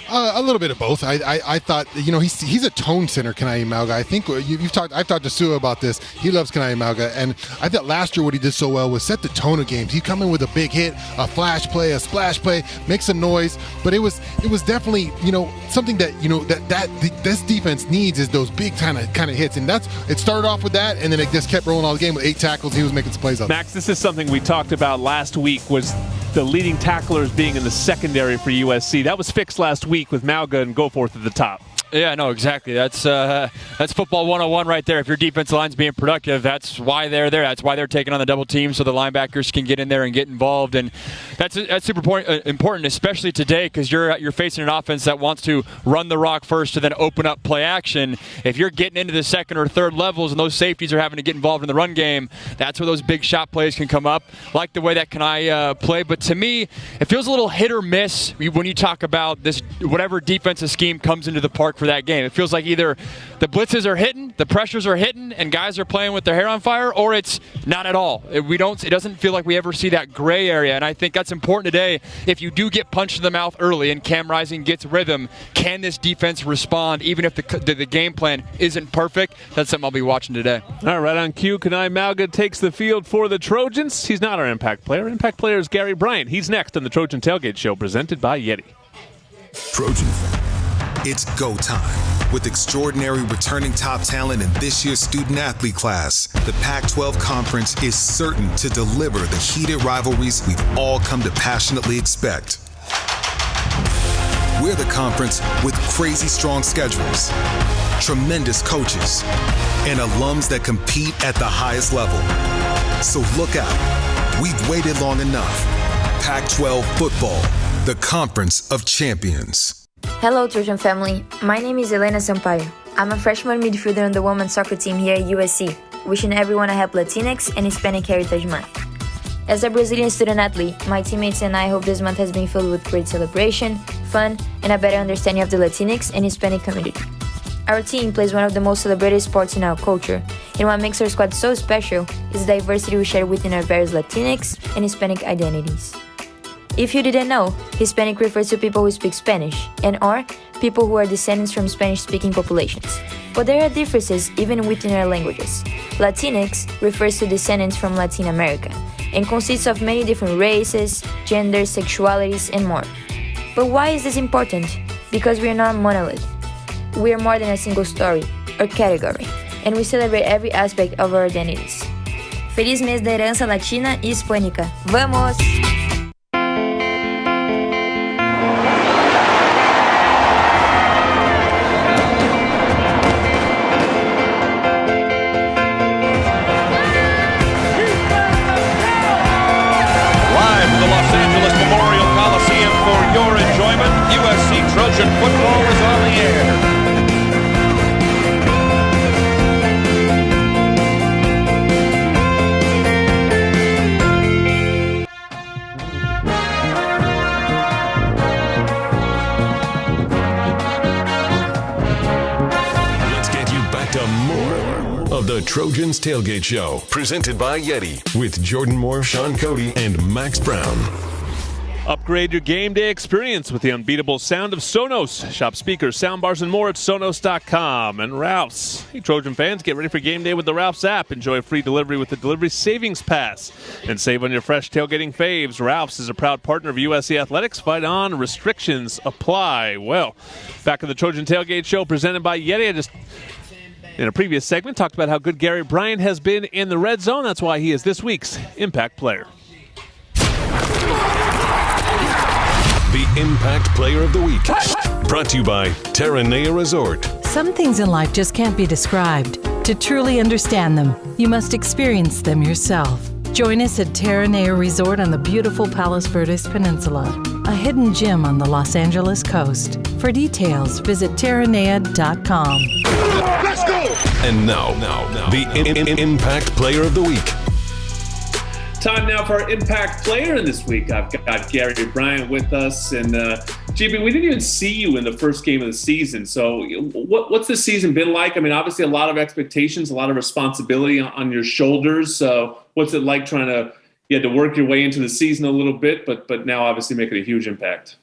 S4: A little bit of both. I thought, he's a tone center, Kanai Mauga. I think I've talked to Sua about this. He loves Kanai Mauga, and I thought last year what he did so well was set the tone of games. He'd come in with a big hit, a flash play, a splash play, make some noise. But it was definitely something that this defense needs is those big kind of hits, and it started off with that, and then it just kept rolling all the game with 8 tackles. He was making some plays up.
S3: Max, this is something we talked about last week, was the leading tacklers being in the secondary for USC. That was fixed last week with Mauga and Goforth at the top.
S5: Yeah, no, exactly. That's football 101 right there. If your defensive line's being productive, that's why they're there. That's why they're taking on the double team, so the linebackers can get in there and get involved. And that's super important, especially today, because you're facing an offense that wants to run the rock first to then open up play action. If you're getting into the second or third levels and those safeties are having to get involved in the run game, that's where those big shot plays can come up. Like the way that Kanai play, but to me, it feels a little hit or miss when you talk about this. Whatever defensive scheme comes into the park for that game, it feels like either the blitzes are hitting, the pressures are hitting, and guys are playing with their hair on fire, or it's not at all. It doesn't feel like we ever see that gray area, and I think that's important today. If you do get punched in the mouth early and Cam Rising gets rhythm, can this defense respond even if the game plan isn't perfect? That's something I'll be watching today.
S3: All right, on cue, Kanai Mauga takes the field for the Trojans. He's not our impact player. Impact player is Gary Bryant. He's next on the Trojan Tailgate Show, presented by YETI.
S18: Trojan, it's go time. With extraordinary returning top talent in this year's student-athlete class, the Pac-12 Conference is certain to deliver the heated rivalries we've all come to passionately expect. We're the conference with crazy strong schedules, tremendous coaches, and alums that compete at the highest level. So look out. We've waited long enough. Pac-12 football, the Conference of Champions.
S19: Hello, Trojan family. My name is Elena Sampaio. I'm a freshman midfielder on the women's soccer team here at USC, wishing everyone a happy Latinx and Hispanic Heritage Month. As a Brazilian student athlete, my teammates and I hope this month has been filled with great celebration, fun, and a better understanding of the Latinx and Hispanic community. Our team plays one of the most celebrated sports in our culture, and what makes our squad so special is the diversity we share within our various Latinx and Hispanic identities. If you didn't know, Hispanic refers to people who speak Spanish, and or people who are descendants from Spanish-speaking populations. But there are differences even within our languages. Latinx refers to descendants from Latin America, and consists of many different races, genders, sexualities, and more. But why is this important? Because we are not a monolith. We are more than a single story or category, and we celebrate every aspect of our identities. Feliz mês da herança latina e hispânica. Vamos!
S2: Coliseum for your enjoyment. USC Trojan football is on the air.
S1: of the Trojans Tailgate Show, presented by YETI, with Jordan Moore, Sean Cody, and Max Brown.
S3: Upgrade your game day experience with the unbeatable sound of Sonos. Shop speakers, soundbars, and more at Sonos.com. And Ralph's. Hey, Trojan fans, get ready for game day with the Ralph's app. Enjoy free delivery with the Delivery Savings Pass. And save on your fresh tailgating faves. Ralph's is a proud partner of USC Athletics. Fight on. Restrictions apply. Well, back in the Trojan Tailgate Show presented by YETI. In a previous segment, talked about how good Gary Bryant has been in the red zone. That's why he is this week's Impact Player.
S1: The Impact Player of the Week. Brought to you by Terranea Resort.
S20: Some things in life just can't be described. To truly understand them, you must experience them yourself. Join us at Terranea Resort on the beautiful Palos Verdes Peninsula, a hidden gem on the Los Angeles coast. For details, visit terranea.com.
S1: Let's go! And now the Impact Player of the Week.
S3: Time now for our Impact Player, and this week I've got Gary Bryant with us. And GB, we didn't even see you in the first game of the season. So what's the season been like? I mean, obviously a lot of expectations, a lot of responsibility on your shoulders. So what's it like you had to work your way into the season a little bit, but now obviously making a huge impact?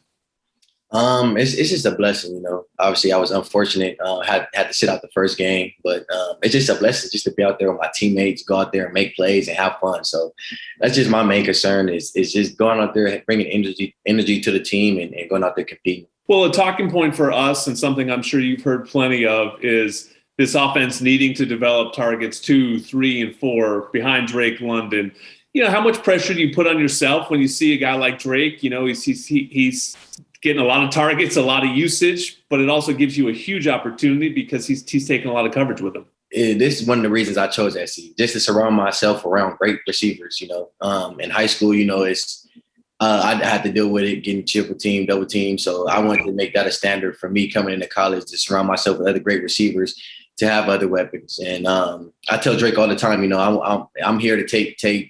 S21: It's just a blessing, you know. Obviously, I was unfortunate, had to sit out the first game, but it's just a blessing just to be out there with my teammates, go out there and make plays and have fun. So that's just my main concern is just going out there, bringing energy to the team and going out there competing.
S3: Well, a talking point for us, and something I'm sure you've heard plenty of, is this offense needing to develop targets 2, 3, and 4 behind Drake London. You know, how much pressure do you put on yourself when you see a guy like Drake? You know, he's getting a lot of targets, a lot of usage, but it also gives you a huge opportunity because he's taking a lot of coverage with him.
S21: This is one of the reasons I chose SC, just to surround myself around great receivers. You know, in high school, you know, I had to deal with it, getting triple team, double team. So I wanted to make that a standard for me coming into college, to surround myself with other great receivers, to have other weapons. And I tell Drake all the time, you know, I'm here to take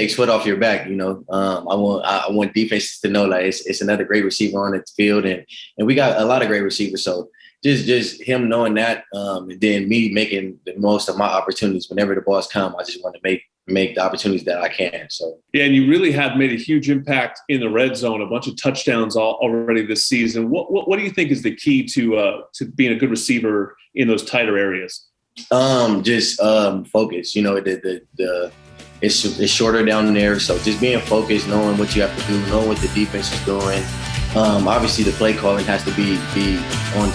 S21: sweat off your back. You know, I want defenses to know like it's another great receiver on the field, and we got a lot of great receivers. So just him knowing that, and then me making the most of my opportunities whenever the balls come. I just want to make the opportunities that I can. So
S3: yeah, and you really have made a huge impact in the red zone. A bunch of touchdowns already this season. What do you think is the key to being a good receiver in those tighter areas?
S21: Just focus. You know, it's shorter down there, so just being focused, knowing what you have to do, knowing what the defense is doing. Obviously, the play calling has to be on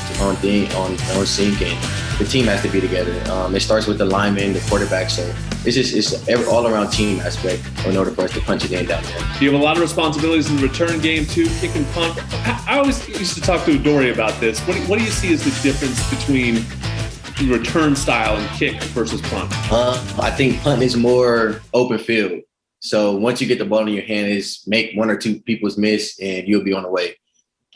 S21: sync, and the team has to be together. It starts with the lineman, the quarterback, so it's an all-around team aspect in order for us to punch it in down there.
S3: You have a lot of responsibilities in the return game too, kick and punt. I always used to talk to Adoree about this. What do you see as the difference between return style and kick versus punt?
S21: I think punt is more open field. So once you get the ball in your hand, is make 1 or 2 people's miss and you'll be on the way.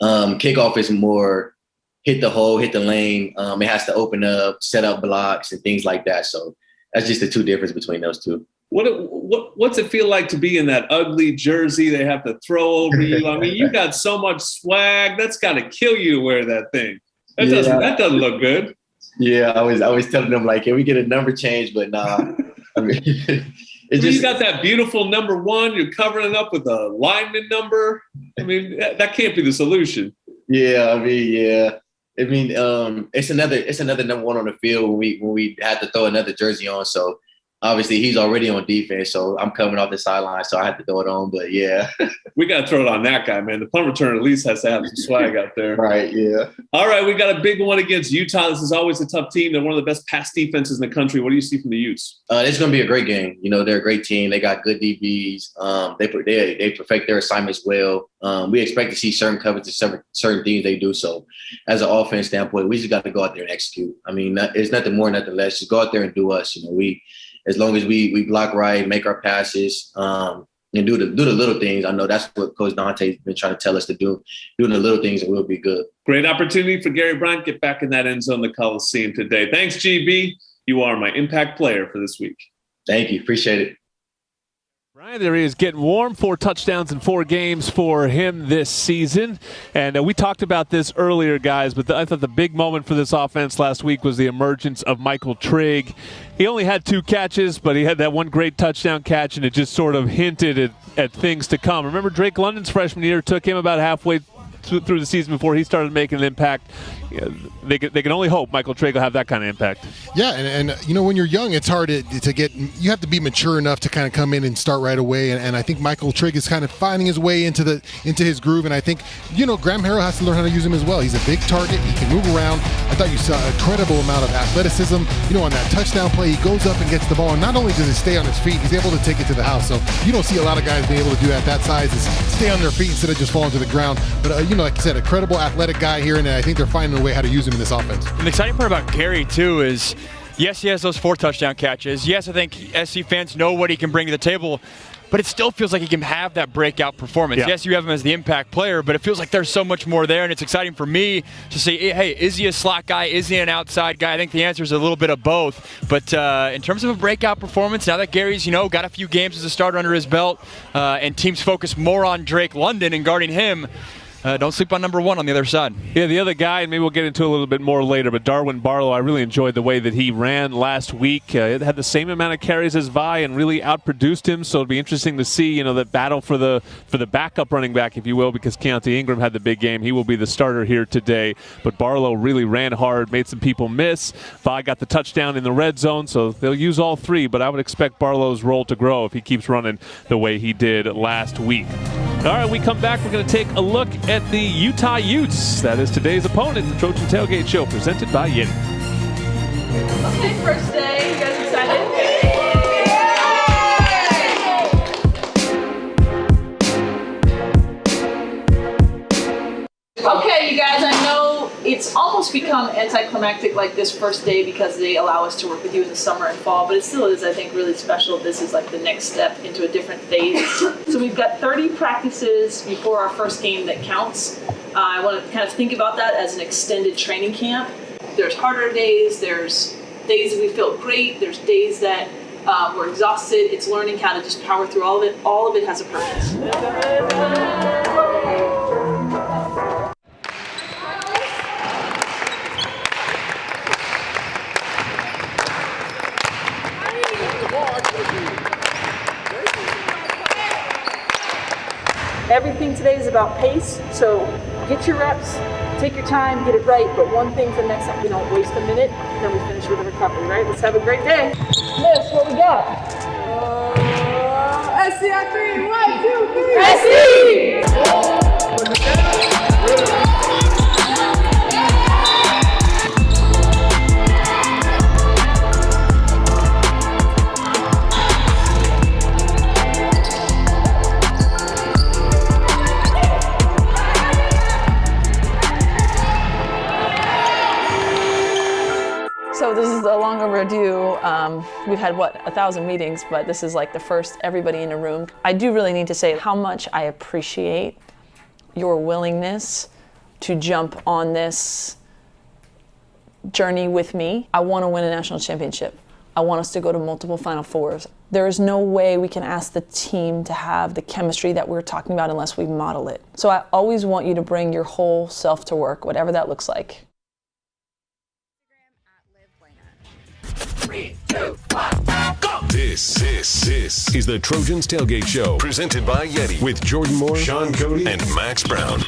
S21: Kickoff is more hit the hole, hit the lane. It has to open up, set up blocks and things like that. So that's just the two difference between those two.
S3: What's it feel like to be in that ugly jersey they have to throw over you? I mean, you got so much swag. That's got to kill you to wear that thing. That doesn't look good.
S21: Yeah, I was telling them, like, can we get a number change? But nah. I mean,
S3: you got that beautiful number 1. You're covering it up with a lineman number. I mean, that can't be the solution.
S21: Yeah, it's another number 1 on the field when we had to throw another jersey on. So obviously he's already on defense, so I'm coming off the sideline, so I had to throw it on. But yeah,
S3: we got to throw it on that guy, man. The punt return at least has to have some swag out there.
S21: Right, yeah.
S3: All right, we got a big one against Utah. This is always a tough team. They're one of the best pass defenses in the country. What do you see from the Utes?
S21: It's going to be a great game. You know, they're a great team. They got good DBs. They perfect their assignments well. We expect to see certain coverage and certain things they do. So as an offense standpoint, we just got to go out there and execute. I mean, it's nothing more, nothing less. Just go out there and do us. You know, as long as we block right, make our passes, and do the little things. I know that's what Coach Dante's been trying to tell us to do. Doing the little things, and we'll be good.
S3: Great opportunity for Gary Bryant. Get back in that end zone, the Coliseum today. Thanks, GB. You are my impact player for this week.
S21: Thank you. Appreciate it.
S3: Right, there he is getting warm. 4 touchdowns in 4 games for him this season. And we talked about this earlier, guys, but I thought the big moment for this offense last week was the emergence of Michael Trigg. He only had 2 catches, but he had that one great touchdown catch, and it just sort of hinted at things to come. Remember, Drake London's freshman year took him about halfway through the season before he started making an impact. They can only hope Michael Trigg will have that kind of impact.
S4: Yeah, and you know, when you're young, it's hard to get. You have to be mature enough to kind of come in and start right away. And I think Michael Trigg is kind of finding his way into his groove. And I think, you know, Graham Harrell has to learn how to use him as well. He's a big target. He can move around. I thought you saw a incredible amount of athleticism. You know, on that touchdown play, he goes up and gets the ball. And not only does he stay on his feet, he's able to take it to the house. So you don't see a lot of guys being able to do that size, is stay on their feet instead of just falling to the ground. But you know, like I said, a credible athletic guy here, and I think they're finding a way how to use him in this offense.
S5: And the exciting part about Gary, too, is yes, he has those 4 touchdown catches. Yes, I think SC fans know what he can bring to the table, but it still feels like he can have that breakout performance. Yeah. Yes, you have him as the impact player, but it feels like there's so much more there, and it's exciting for me to say, hey, is he a slot guy? Is he an outside guy? I think the answer is a little bit of both. But in terms of a breakout performance, now that Gary's, got a few games as a starter under his belt, and teams focus more on Drake London and guarding him, don't sleep on number 1 on the other side.
S3: Yeah, the other guy, and maybe we'll get into a little bit more later, but Darwin Barlow, I really enjoyed the way that he ran last week. It had the same amount of carries as Vi and really outproduced him, so it'll be interesting to see, that battle for the backup running back, if you will, because Keontae Ingram had the big game. He will be the starter here today, but Barlow really ran hard, made some people miss. Vi got the touchdown in the red zone, so they'll use all 3, but I would expect Barlow's role to grow if he keeps running the way he did last week. All right, we come back. We're going to take a look at the Utah Utes. That is today's opponent, the Trojan Tailgate Show, presented by YETI.
S7: Okay, first day. You guys excited? Okay, you guys, I know it's almost become anticlimactic like this first day because they allow us to work with you in the summer and fall, but it still is, I think, really special. This is like the next step into a different phase. So we've got 30 practices before our first game that counts. I want to kind of think about that as an extended training camp. There's harder days, there's days that we feel great, there's days that we're exhausted. It's learning how to just power through all of it. All of it has a purpose. Everything today is about pace, so get your reps, take your time, get it right, but one thing for the next time, we don't waste a minute, then we finish with a recovery, right? Let's have a great day. Miss, what we got? SC on 3, 1, 2, 3. SC! So this is a long overdue. We've had, 1,000 meetings, but this is like the first everybody in a room. I do really need to say how much I appreciate your willingness to jump on this journey with me. I want to win a national championship. I want us to go to multiple Final Fours. There is no way we can ask the team to have the chemistry that we're talking about unless we model it. So I always want you to bring your whole self to work, whatever that looks like.
S1: 3, 2, 1, go! This is the Trojans Tailgate Show, presented by YETI, with Jordan Moore, Sean Cody, and Max Brown.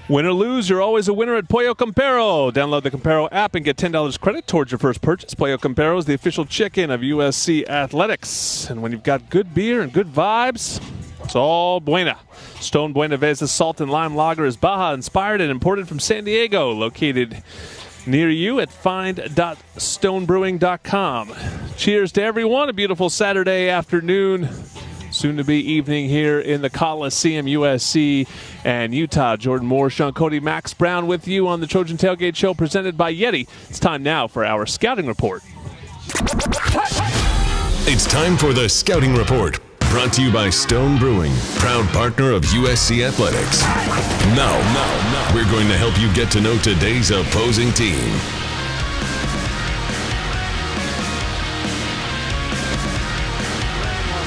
S3: Win or lose, you're always a winner at Pollo Campero. Download the Campero app and get $10 credit towards your first purchase. Pollo Campero is the official chicken of USC Athletics. And when you've got good beer and good vibes, it's all buena. Stone Buena Vesa Salt and Lime Lager is Baja-inspired and imported from San Diego, located near you at find.stonebrewing.com. Cheers to everyone. A beautiful Saturday afternoon, soon to be evening here in the Coliseum, USC and Utah. Jordan Moore, Sean Cody, Max Brown with you on the Trojan Tailgate Show presented by YETI. It's time now for our scouting report.
S1: It's time for the Scouting Report, brought to you by Stone Brewing, proud partner of USC Athletics. Now, we're going to help you get to know today's opposing team.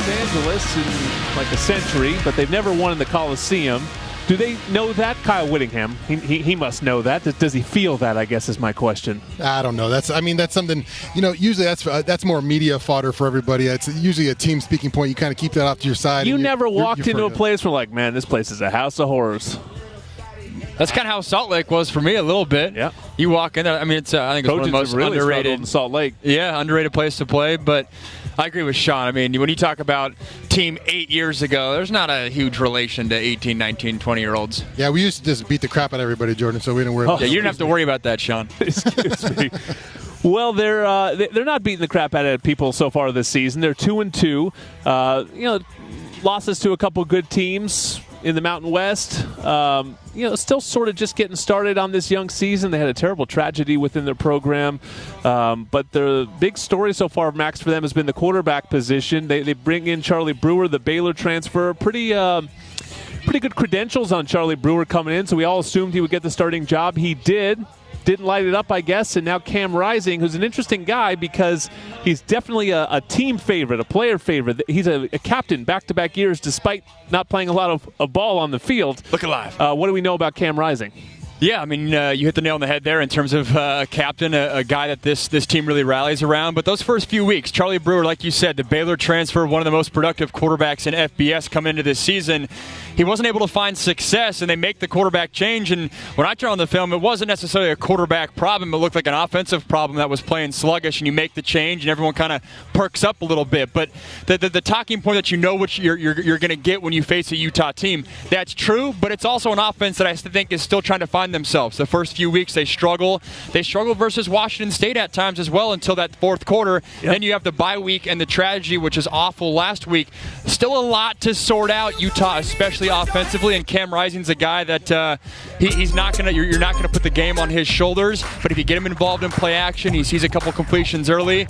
S3: Angeles in like a century, but they've never won in the Coliseum. Do they know that? Kyle Whittingham, he must know that. Does he feel that, I guess, is my question.
S4: I don't know. That's something, usually that's more media fodder for everybody. It's usually a team speaking point. You kind of keep that off to your side.
S3: You never walked into a place where like, man, this place is a house of horrors.
S5: That's kind of how Salt Lake was for me a little bit.
S3: Yeah.
S5: You walk in, I mean, I think it's one of the most
S3: really
S5: underrated
S3: in Salt Lake.
S5: Yeah, underrated place to play. But I agree with Sean. I mean, when you talk about team 8 years ago, there's not a huge relation to 18, 19, 20-year-olds.
S4: Yeah, we used to just beat the crap out of everybody, Jordan, so we didn't worry about
S5: it. Yeah, you didn't have to worry about that, Sean.
S3: Excuse me. Well, they're not beating the crap out of people so far this season. They're 2-2. Losses to a couple good teams in the Mountain West. Still sort of just getting started on this young season. They had a terrible tragedy within their program. But the big story so far, Max, for them has been the quarterback position. They bring in Charlie Brewer, the Baylor transfer. Pretty good credentials on Charlie Brewer coming in, so we all assumed he would get the starting job. He did. Didn't light it up, I guess, and now Cam Rising, who's an interesting guy because he's definitely a team favorite, a player favorite. He's a captain back-to-back years despite not playing a lot of ball on the field.
S5: Look alive.
S3: What do we know about Cam Rising?
S5: Yeah, I mean, you hit the nail on the head there in terms of a captain, a guy that this team really rallies around. But those first few weeks, Charlie Brewer, like you said, the Baylor transfer, one of the most productive quarterbacks in FBS coming into this season, he wasn't able to find success, and they make the quarterback change. And when I turned on the film, it wasn't necessarily a quarterback problem. It looked like an offensive problem that was playing sluggish, and you make the change, and everyone kind of perks up a little bit. But the talking point that you know what you're going to get when you face a Utah team, that's true, but it's also an offense that I think is still trying to find themselves. The first few weeks they struggle. They struggle versus Washington State at times as well until that fourth quarter. Yep. Then you have the bye week and the tragedy, which is awful last week. Still a lot to sort out, Utah, especially offensively, and Cam Rising's a guy that he's not gonna. You're not gonna put the game on his shoulders, but if you get him involved in play action, he sees a couple completions early.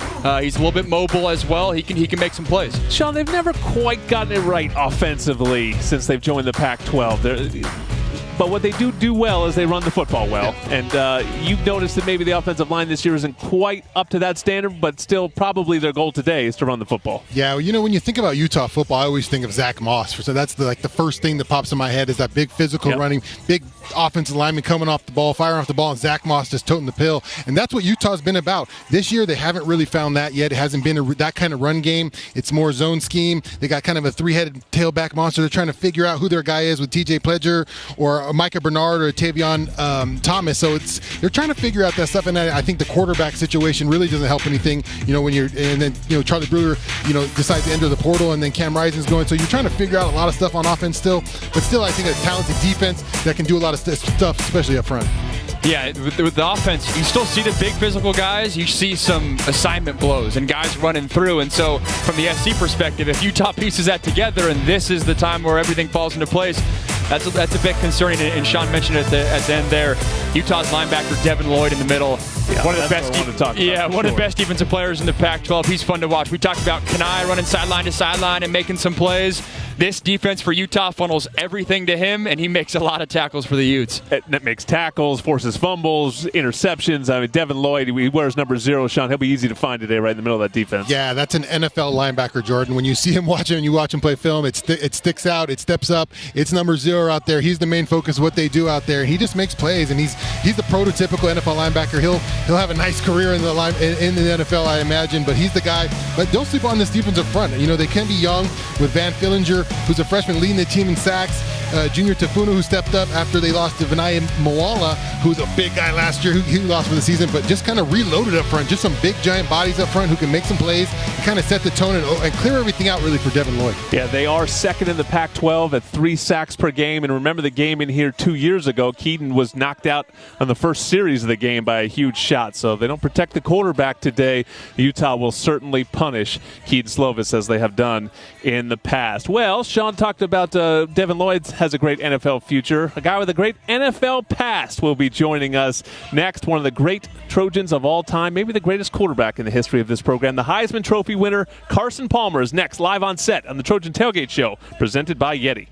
S5: He's a little bit mobile as well. He can make some plays.
S3: Sean, they've never quite gotten it right offensively since they've joined the Pac-12. But what they do well is they run the football well. And you've noticed that maybe the offensive line this year isn't quite up to that standard, but still probably their goal today is to run the football.
S4: Yeah, when you think about Utah football, I always think of Zach Moss. So that's the first thing that pops in my head is that big physical running, big offensive lineman coming off the ball, firing off the ball, and Zach Moss just toting the pill. And that's what Utah's been about. This year, they haven't really found that yet. It hasn't been that kind of run game. It's more zone scheme. They got kind of a three-headed tailback monster. They're trying to figure out who their guy is with TJ Pledger or Micah Bernard or Tavion Thomas. So they're trying to figure out that stuff. And I think the quarterback situation really doesn't help anything. And then Charlie Brewer, decides to enter the portal, and then Cam Rising's going. So you're trying to figure out a lot of stuff on offense still. But still, I think a talented defense that can do a lot of stuff, especially up front.
S5: Yeah, with the offense, you still see the big physical guys. You see some assignment blows and guys running through. And so from the SC perspective, if Utah pieces that together and this is the time where everything falls into place, that's a bit concerning. And Sean mentioned it at the end there. Utah's linebacker, Devin Lloyd, in the middle.
S3: Yeah,
S5: one of the best one of the best defensive players in the Pac-12. He's fun to watch. We talked about Kanai running sideline to sideline and making some plays. This defense for Utah funnels everything to him, and he makes a lot of tackles for the Utes.
S3: That makes tackles, forces fumbles, interceptions. I mean, Devin Lloyd, he wears number 0, Sean. He'll be easy to find today right in the middle of that defense.
S4: Yeah, that's an NFL linebacker, Jordan. When you see him watching and you watch him play film, it sticks out, it steps up. It's number 0 out there. He's the main focus of what they do out there. He just makes plays, and he's the prototypical NFL linebacker. He'll have a nice career in the NFL, I imagine, but he's the guy. But don't sleep on this defensive front. They can be young with Van Fillinger, who's a freshman leading the team in sacks. Junior Tafuna, who stepped up after they lost to Vinay Moala, who's a big guy last year, who lost for the season, but just kind of reloaded up front. Just some big, giant bodies up front who can make some plays and kind of set the tone and clear everything out, really, for Devin Lloyd.
S3: Yeah, they are second in the Pac-12 at 3 sacks per game. And remember the game in here 2 years ago, Keaton was knocked out on the first series of the game by a huge shot. So if they don't protect the quarterback today, Utah will certainly punish Keaton Slovis as they have done in the past. Well, Sean talked about Devin Lloyd has a great NFL future. A guy with a great NFL past will be joining us next. One of the great Trojans of all time, maybe the greatest quarterback in the history of this program. The Heisman Trophy winner, Carson Palmer, is next, live on set on the Trojan Tailgate Show, presented by YETI.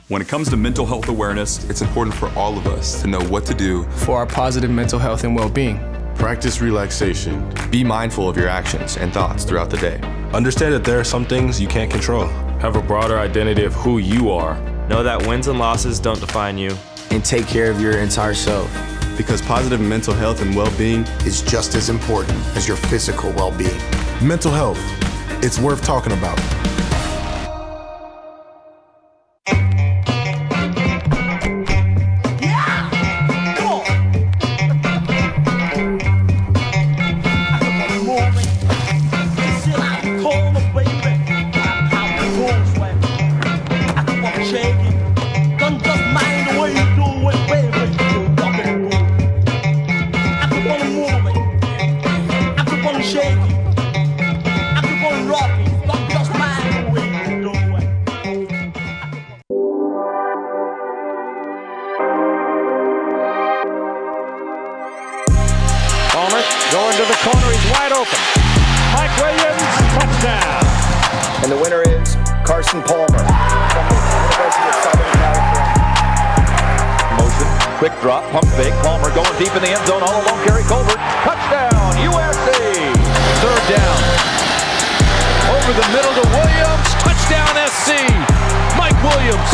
S8: When it comes to mental health awareness, it's important for all of us to know what to do
S22: for our positive mental health and well-being.
S23: Practice relaxation.
S8: Be mindful of your actions and thoughts throughout the day.
S9: Understand that there are some things you can't control. Have a broader identity of who you are.
S22: Know that wins and losses don't define you.
S23: And take care of your entire self.
S9: Because positive mental health and well-being
S24: is just as important as your physical well-being.
S18: Mental health, it's worth talking about.
S10: Going to the corner, he's wide open. Mike Williams, touchdown.
S24: And the winner is Carson Palmer from the University of Southern California.
S10: Motion, quick drop, pump fake. Palmer going deep in the end zone, all alone. Gary Colbert, touchdown, USC. Third down. Over the middle to Williams, touchdown SC. Mike Williams,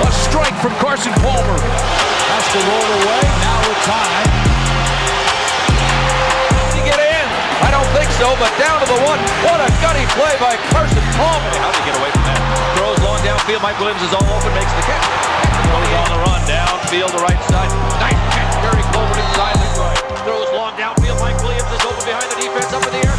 S10: a strike from Carson Palmer. Has to roll away, now with time. I don't think so, but down to the one. What a gutty play by Carson Palmer. How did he get away from that? Throws long downfield. Mike Williams is all open, makes the catch. Goes on the run, downfield, the right side. Nice catch. Gary Colbert inside the right. Throws long downfield. Mike Williams is open behind the defense, up in the air.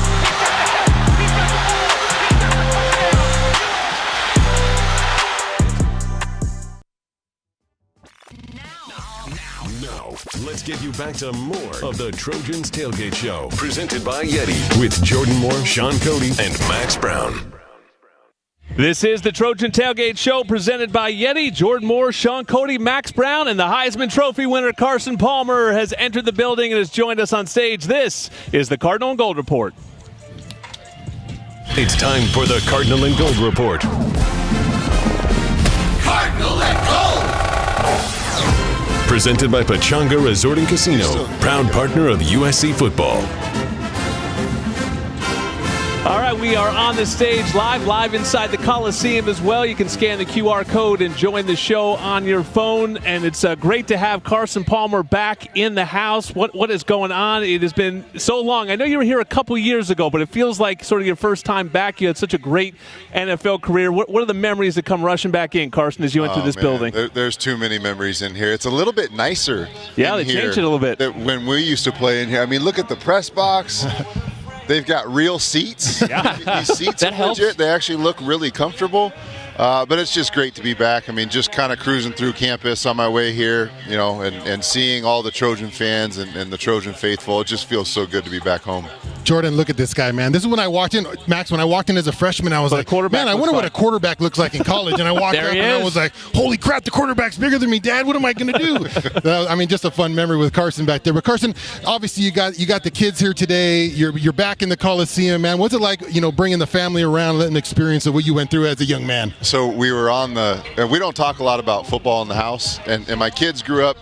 S1: Now, let's get you back to more of the Trojans Tailgate Show, presented by YETI, with Jordan Moore, Sean Cody, and Max Brown.
S3: This is the Trojan Tailgate Show, presented by YETI. Jordan Moore, Sean Cody, Max Brown, and the Heisman Trophy winner Carson Palmer has entered the building and has joined us on stage. This is the Cardinal and Gold Report.
S1: It's time for the Cardinal and Gold Report.
S25: Cardinal and Gold!
S1: Presented by Pechanga Resort and Casino, proud partner of USC football.
S3: All right, we are on the stage live inside the Coliseum as well. You can scan the QR code and join the show on your phone. And it's great to have Carson Palmer back in the house. What is going on? It has been so long. I know you were here a couple years ago, but it feels like sort of your first time back. You had such a great NFL career. What are the memories that come rushing back in, Carson, as you enter this building?
S26: There's too many memories in here. It's a little bit nicer.
S3: Yeah, they changed it a little bit.
S26: When we used to play in here. I mean, look at the press box. They've got real seats.
S3: Yeah.
S26: These seats are legit. They actually look really comfortable. But it's just great to be back. I mean, just kind of cruising through campus on my way here, you know, and seeing all the Trojan fans and the Trojan faithful. It just feels so good to be back home.
S4: Jordan, look at this guy, man. This is when I walked in. Max, when I walked in as a freshman, I was like, man, I wonder what a quarterback looks like in college. And I walked up and I was like, holy crap, the quarterback's bigger than me, Dad. What am I going to do? I mean, just a fun memory with Carson back there. But Carson, obviously you got the kids here today. You're back in the Coliseum, man. What's it like, you know, bringing the family around, letting the experience of what you went through as a young man?
S26: So we were we don't talk a lot about football in the house. And my kids grew up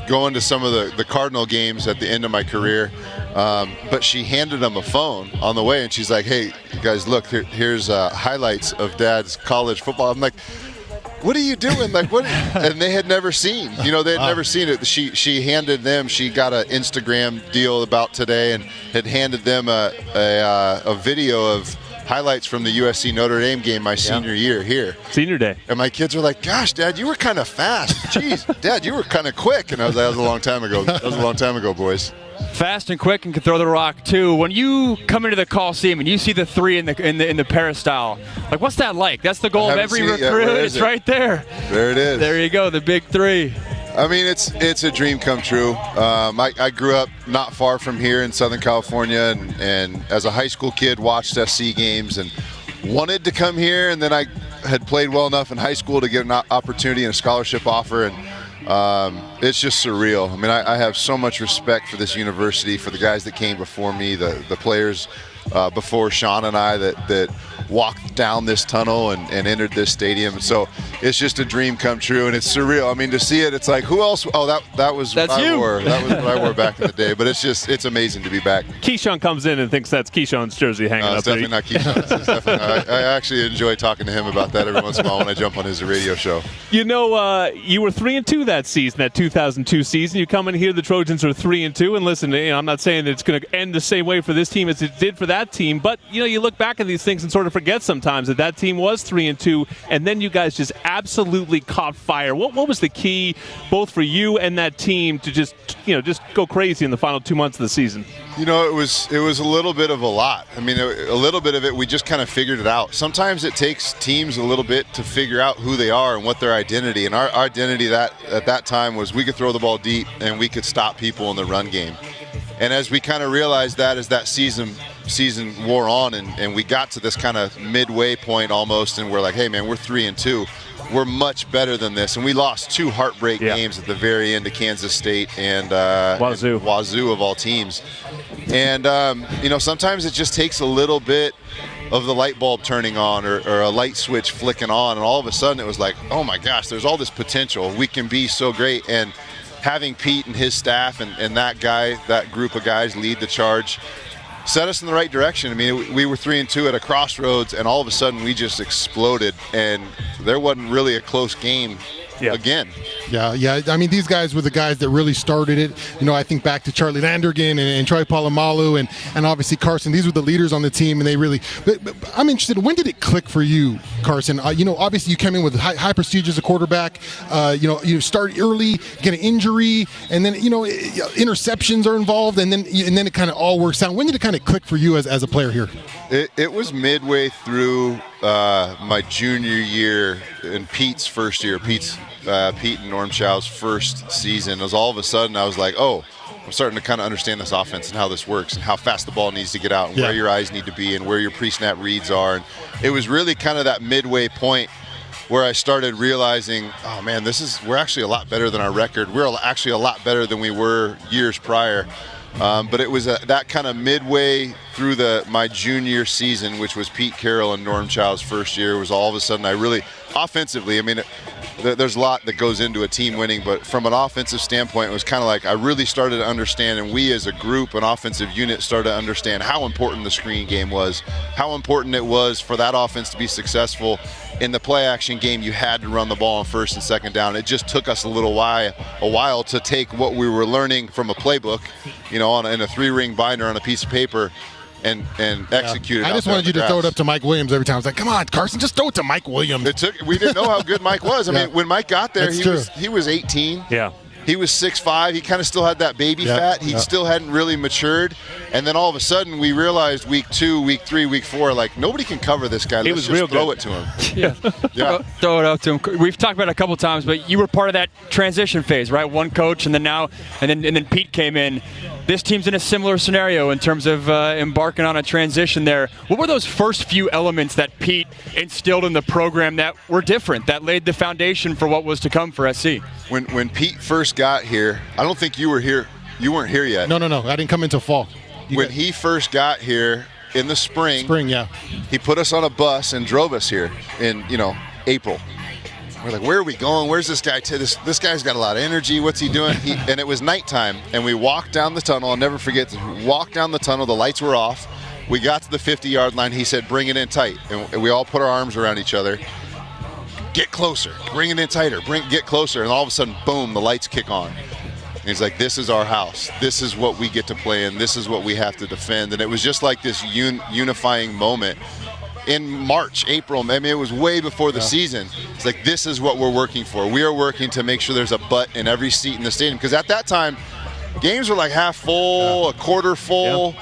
S26: going to some of the Cardinal games at the end of my career. But she handed them a phone on the way, and she's like, hey, you guys, look, here's highlights of Dad's college football. I'm like, what are you doing? Like, what? And they had never seen, you know, they had never seen it. She handed them, she got an Instagram deal about today and had handed them a video of highlights from the USC Notre Dame game my senior year here.
S3: Senior day.
S26: And my kids were like, gosh, Dad, you were kind of fast. Jeez, Dad, you were kind of quick. And I was like, that was a long time ago. That was a long time ago, boys.
S5: Fast and quick and can throw the rock too. When you come into the Coliseum and you see the three in the peristyle, like what's that like? That's the goal of every recruit. It's right there.
S26: There it is.
S5: There you go, the big three.
S26: I mean, it's a dream come true. I grew up not far from here in Southern California, and as a high school kid, watched SC games and wanted to come here. And then I had played well enough in high school to get an opportunity and a scholarship offer, and it's just surreal. I mean, I have so much respect for this university, for the guys that came before me, the players before Sean and I that walked down this tunnel and entered this stadium. So it's just a dream come true, and it's surreal. I mean, to see it, it's like, who else? Oh, that was
S5: that's
S26: what I
S5: you.
S26: wore. That was what I wore back in the day. But it's amazing to be back.
S3: Keyshawn comes in and thinks that's Keyshawn's jersey hanging up
S26: It's
S3: there.
S26: definitely not Keyshawn. It's definitely, I actually enjoy talking to him about that every once in a while when I jump on his radio show.
S3: You know, you were 3-2 that season, that 2002 season. You come in here, the Trojans are 3-2, and listen, I'm not saying that it's going to end the same way for this team as it did for that team, but you look back at these things and sort of forget sometimes that team was 3-2, and then you guys just absolutely caught fire. What was the key, both for you and that team, to just go crazy in the final 2 months of the season?
S26: It was a little bit of a lot. I mean, a little bit of it, we just kind of figured it out. Sometimes it takes teams a little bit to figure out who they are and what their identity. And our identity at that time was we could throw the ball deep and we could stop people in the run game. And as we kind of realized that as that season wore on and we got to this kind of midway point almost, and we're like, hey, man, we're 3-2. We're much better than this. And we lost 2 heartbreak games at the very end to Kansas State and Wazoo of all teams. And, sometimes it just takes a little bit of the light bulb turning on or a light switch flicking on. And all of a sudden it was like, oh, my gosh, there's all this potential. We can be so great. And having Pete and his staff and that group of guys lead the charge set us in the right direction. I mean, we were 3-2 at a crossroads, and all of a sudden we just exploded, and there wasn't really a close game again.
S4: Yeah. I mean, these guys were the guys that really started it. I think back to Charlie Landergan and Troy Polamalu and obviously Carson. These were the leaders on the team, and they really. But I'm interested. When did it click for you, Carson? Obviously you came in with high prestige as a quarterback. You start early, get an injury, and then interceptions are involved, and then it kind of all works out. When did it kind of click for you as a player here?
S26: It was midway through my junior year in Pete's first year. Pete and Norm Chow's first season. It was all of a sudden I was like, oh, I'm starting to kind of understand this offense and how this works and how fast the ball needs to get out and where your eyes need to be and where your pre-snap reads are. And it was really kind of that midway point where I started realizing, oh man, we're actually a lot better than our record. We're actually a lot better than we were years prior. But it was that kind of midway through my junior season, which was Pete Carroll and Norm Chow's first year, was all of a sudden I really, offensively, I mean, there's a lot that goes into a team winning, but from an offensive standpoint, it was kind of like I really started to understand, and we as a group, an offensive unit, started to understand how important the screen game was, how important it was for that offense to be successal. In the play action game, you had to run the ball on first and second down. It just took us a while to take what we were learning from a playbook, in a 3-ring binder on a piece of paper and execute it.
S4: I just wanted you to throw it up to Mike Williams every time. I was like, come on, Carson, just throw it to Mike Williams.
S26: We didn't know how good Mike was. I mean, when Mike got there, he was 18.
S3: Yeah.
S26: He was 6'5". He kind of still had that baby fat. He still hadn't really matured. And then all of a sudden, we realized week 2, week 3, week 4, like, nobody can cover this guy. Let's just throw it to him.
S5: Throw it up to him. We've talked about it a couple times, but you were part of that transition phase, right? One coach, and then Pete came in. This team's in a similar scenario in terms of embarking on a transition there. What were those first few elements that Pete instilled in the program that were different, that laid the foundation for what was to come for SC?
S26: When Pete first got here, I don't think you were here. You weren't here yet.
S4: No. I didn't come until fall.
S26: When he first got here in the spring,
S4: yeah,
S26: he put us on a bus and drove us here in April. We're like, where are we going? Where's this guy? This guy's got a lot of energy. What's he doing? And it was nighttime, and we walked down the tunnel. I'll never forget this. We walked down the tunnel. The lights were off. We got to the 50-yard line. He said, bring it in tight. And we all put our arms around each other. Get closer. Bring it in tighter. Get closer. And all of a sudden, boom, the lights kick on. And he's like, this is our house. This is what we get to play in. This is what we have to defend. And it was just like this unifying moment. In March, April, I mean, it was way before the season. It's like, this is what we're working for. We are working to make sure there's a butt in every seat in the stadium. Because at that time, games were like half full, a quarter full,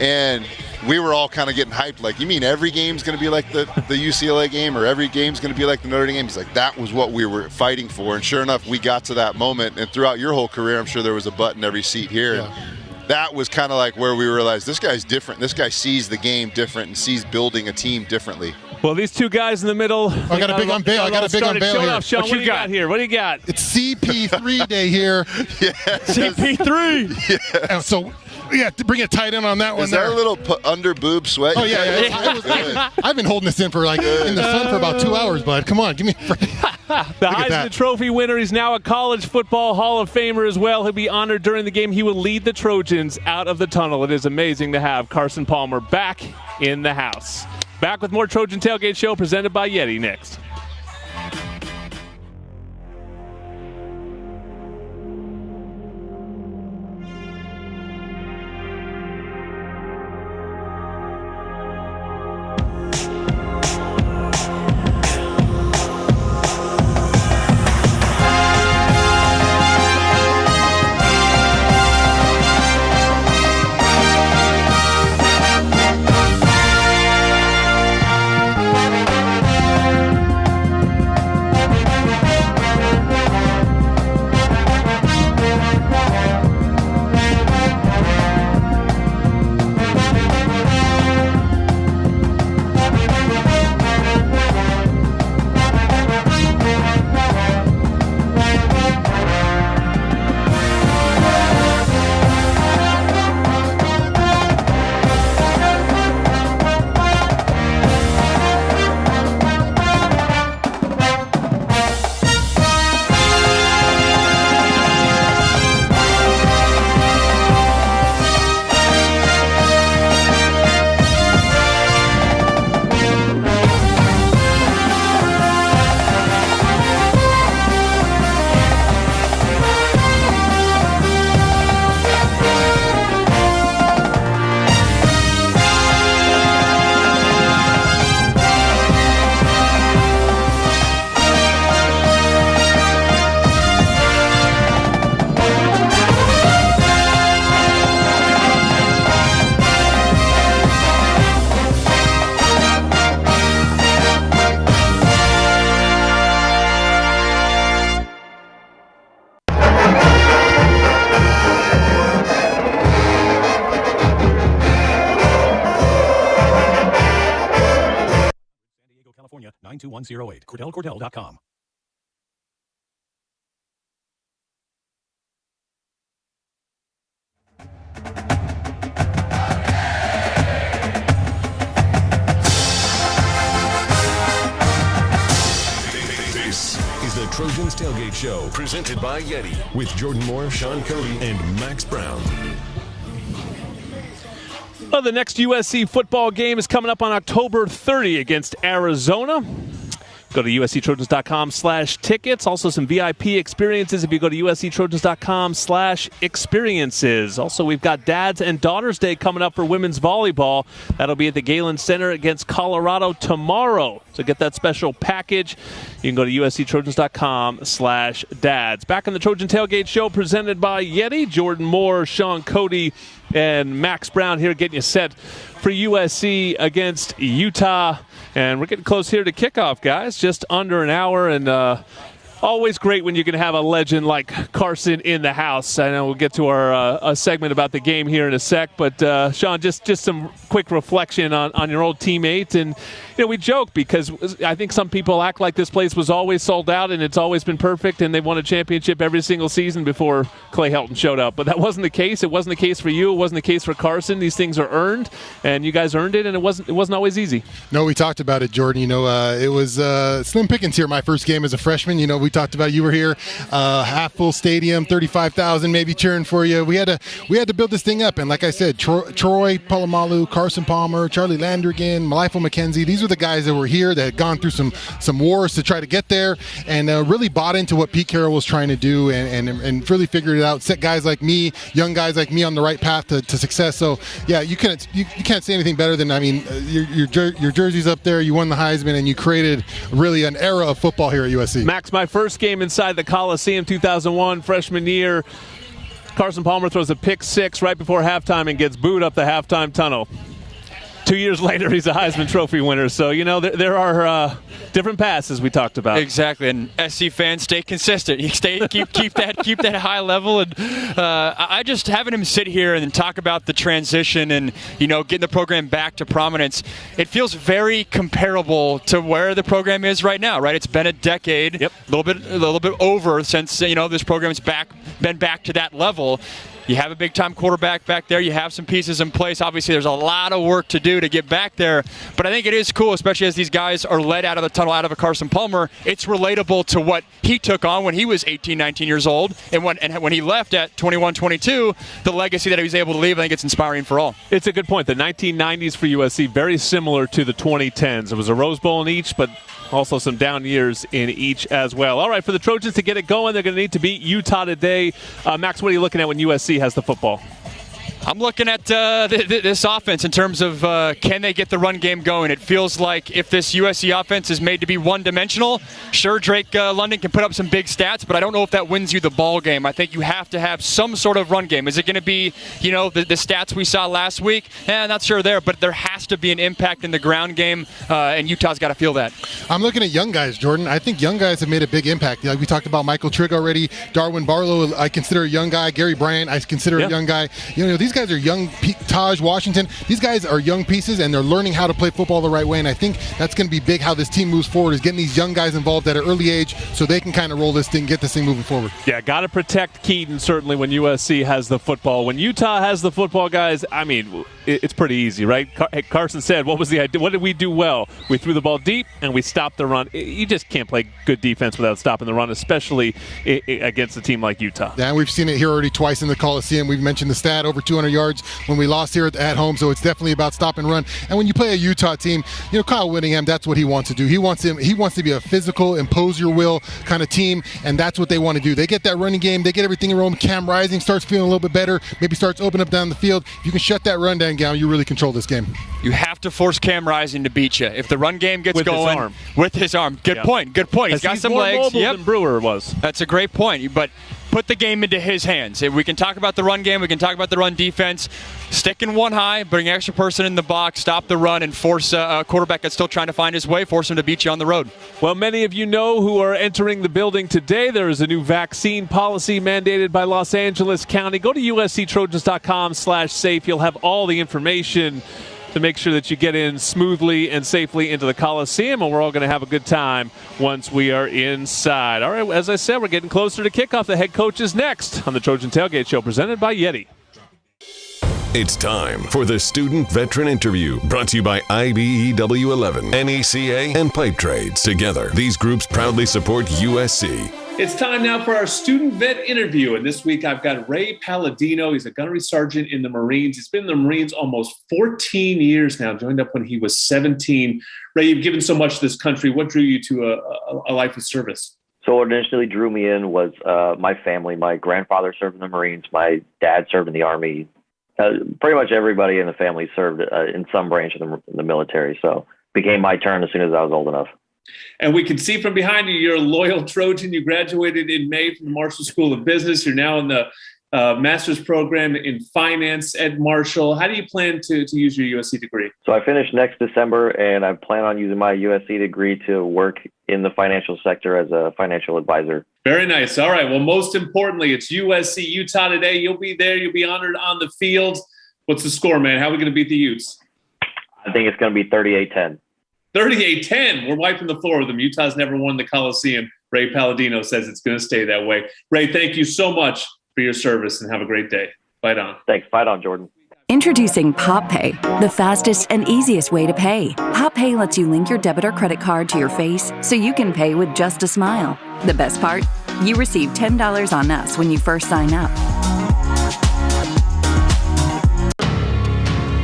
S26: and we were all kind of getting hyped. Like, you mean every game's going to be like the UCLA game, or every game's going to be like the Notre Dame game? He's like, that was what we were fighting for. And sure enough, we got to that moment. And throughout your whole career, I'm sure there was a butt in every seat here. Yeah. That was kind of like where we realized this guy's different. This guy sees the game different and sees building a team differently.
S3: Well, these two guys in the middle.
S4: I got a big on Bail. I got a big on Bail here.
S3: Sean, what do you got here? What do you got?
S4: It's CP3 day here.
S26: Yeah.
S3: CP3.
S4: Yeah. So Yeah, to bring a tight end on that one.
S26: Is that a little under boob sweat?
S4: Oh, yeah. I've been holding this in for in the sun for about 2 hours, bud. Come on, give me a break.
S3: The Heisman Trophy winner. He's now a college football Hall of Famer as well. He'll be honored during the game. He will lead the Trojans out of the tunnel. It is amazing to have Carson Palmer back in the house. Back with more Trojan Tailgate Show presented by YETI next.
S6: California 92108. CordellCordell.com.
S1: This is the Trojans Tailgate Show, presented by YETI, with Jordan Moore, Sean Cody, and Max Brown.
S3: Well, the next USC football game is coming up on October 30 against Arizona. Go to usctrojans.com/tickets. Also some VIP experiences if you go to usctrojans.com/experiences. Also, we've got Dads and Daughters Day coming up for women's volleyball. That'll be at the Galen Center against Colorado tomorrow. So get that special package. You can go to usctrojans.com/dads. Back on the Trojan Tailgate Show presented by YETI. Jordan Moore, Sean Cody, and Max Brown here getting you set for USC against Utah. And we're getting close here to kickoff, guys. Just under an hour, and always great when you can have a legend like Carson in the house. I know we'll get to our a segment about the game here in a sec, but Sean, just some quick reflection on your old teammate. And we joke because I think some people act like this place was always sold out and it's always been perfect, and they've won a championship every single season before Clay Helton showed up. But that wasn't the case. It wasn't the case for you. It wasn't the case for Carson. These things are earned, and you guys earned it, and it wasn't always easy.
S4: No, we talked about it, Jordan. It was slim pickings here. My first game as a freshman. We talked about you were here, half full stadium, 35,000 maybe cheering for you. We had to build this thing up, and like I said, Troy Polamalu, Carson Palmer, Charlie Landrigan, Malifo McKenzie. These were the guys that were here that had gone through some wars to try to get there, and really bought into what Pete Carroll was trying to do, and really figured it out. Set guys like me, young guys like me, on the right path to success. So yeah, you can't say anything better than your jersey's up there. You won the Heisman, and you created really an era of football here at USC.
S3: Max, my first game inside the Coliseum, 2001, freshman year. Carson Palmer throws a pick six right before halftime and gets booed up the halftime tunnel. 2 years later, he's a Heisman Trophy winner. So, there are different paths, as we talked about.
S5: Exactly, and SC fans, stay consistent. You keep that high level. And I just having him sit here and talk about the transition and getting the program back to prominence. It feels very comparable to where the program is right now. Right, it's been a decade, a little bit over since this program's been back to that level. You have a big-time quarterback back there. You have some pieces in place. Obviously, there's a lot of work to do to get back there. But I think it is cool, especially as these guys are led out of the tunnel, out of a Carson Palmer. It's relatable to what he took on when he was 18, 19 years old. And when he left at 21, 22, the legacy that he was able to leave, I think it's inspiring for all.
S3: It's a good point. The 1990s for USC, very similar to the 2010s. It was a Rose Bowl in each, but also some down years in each as well. All right, for the Trojans to get it going, they're going to need to beat Utah today. Max, what are you looking at when USC has the football?
S5: I'm looking at this offense in terms of can they get the run game going. It feels like if this USC offense is made to be one-dimensional, sure, Drake London can put up some big stats, but I don't know if that wins you the ball game. I think you have to have some sort of run game. Is it going to be, the stats we saw last week? Not sure there, but there has to be an impact in the ground game, and Utah's got to feel that.
S4: I'm looking at young guys, Jordan. I think young guys have made a big impact. Like we talked about Michael Trigg already. Darwin Barlow, I consider a young guy. Gary Bryant, I consider a young guy. These guys are young. Taj Washington, these guys are young pieces, and they're learning how to play football the right way, and I think that's going to be big how this team moves forward, is getting these young guys involved at an early age so they can kind of roll this thing, get this thing moving forward.
S3: Yeah, got to protect Keaton, certainly, when USC has the football. When Utah has the football, guys, I mean, it's pretty easy, right? Carson said, what was the idea? What did we do well? We threw the ball deep, and we stopped the run. You just can't play good defense without stopping the run, especially against a team like Utah.
S4: Yeah, and we've seen it here already twice in the Coliseum. We've mentioned the stat, over 200 yards when we lost here at home, so it's definitely about stop and run. And when you play a Utah team, Kyle Whittingham, that's what he wants to do. He wants to be a physical, impose your will kind of team, and that's what they want to do. They get that running game, they get everything in row. Cam Rising starts feeling a little bit better, maybe starts opening up down the field. If you can shut that run down, you really control this game.
S5: You have to force Cam Rising to beat you. If the run game gets going with his arm. Good point. He's got some legs.
S3: Mobile than Brewer was.
S5: That's a great point. But put the game into his hands. If we can talk about the run game, we can talk about the run defense. Stick in one high, bring an extra person in the box, stop the run, and force a quarterback that's still trying to find his way, force him to beat you on the road.
S3: Well, many of you know who are entering the building today. There is a new vaccine policy mandated by Los Angeles County. Go to usctrojans.com/safe. You'll have all the information to make sure that you get in smoothly and safely into the Coliseum, and we're all going to have a good time once we are inside. All right, as I said, we're getting closer to kickoff. The head coach is next on the Trojan Tailgate Show, presented by YETI.
S1: It's time for the Student Veteran Interview, brought to you by IBEW 11, NECA, and Pipe Trades. Together, these groups proudly support USC.
S3: It's time now for our student vet interview, and this week I've got Ray Palladino. He's a gunnery sergeant in the Marines. He's been in the Marines almost 14 years now, joined up when he was 17. Ray, you've given so much to this country. What drew you to a life of service?
S11: So what initially drew me in was my family. My grandfather served in the Marines. My dad served in the Army. Pretty much everybody in the family served in some branch of the military, so it became my turn as soon as I was old enough.
S3: And we can see from behind you, you're a loyal Trojan. You graduated in May from the Marshall School of Business. You're now in the master's program in finance at Marshall. How do you plan to use your USC degree?
S11: So I finish next December, and I plan on using my USC degree to work in the financial sector as a financial advisor.
S3: Very nice. All right. Well, most importantly, it's USC Utah today. You'll be there. You'll be honored on the field. What's the score, man? How are we going to beat the Utes?
S11: I think it's going to be 38-10.
S3: 38-10. We're wiping the floor with them. Utah's never won the Coliseum. Ray Palladino says it's going to stay that way. Ray, thank you so much for your service, and have a great day. Fight on.
S11: Thanks. Fight on, Jordan.
S12: Introducing Pop Pay, the fastest and easiest way to pay. Pop Pay lets you link your debit or credit card to your face so you can pay with just a smile. The best part? You receive $10 on us when you first sign up.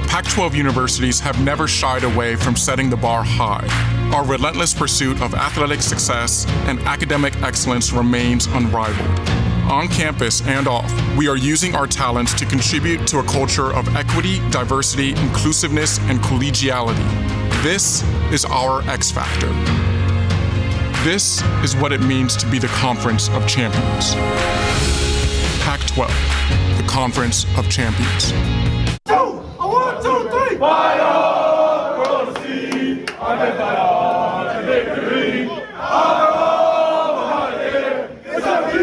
S13: Pac-12 universities have never shied away from setting the bar high. Our relentless pursuit of athletic success and academic excellence remains unrivaled. On campus and off, we are using our talents to contribute to a culture of equity, diversity, inclusiveness, and collegiality. This is our X Factor. This is what it means to be the Conference of Champions. Pac-12, the Conference of Champions.
S25: 1, 2, 3. Fight on, proceed. I'm fight on, and victory. Our alma mater is up to you.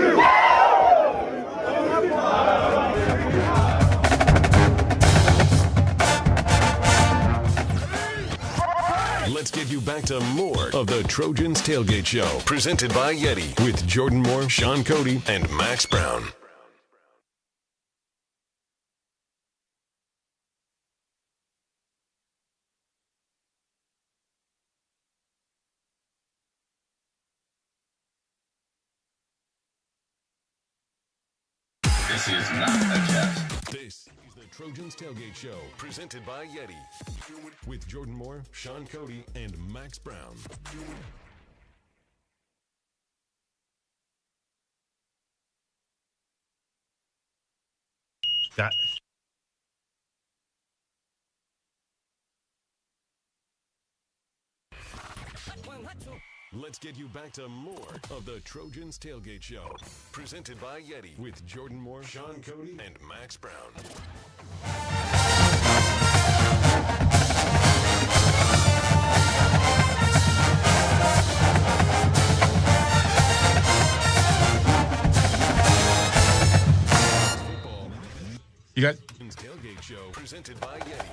S1: Let's get you back to more of the Trojans Tailgate Show, presented by YETI, with Jordan Moore, Sean Cody, and Max Brown.
S2: This is not a test.
S1: This is the Trojans Tailgate Show, presented by YETI, with Jordan Moore, Sean Cody, and Max Brown. Let's get you back to more of the Trojans Tailgate Show, presented by YETI, with Jordan Moore, Sean Cody, and Max Brown.
S14: You got
S1: Tailgate Show, presented by YETI.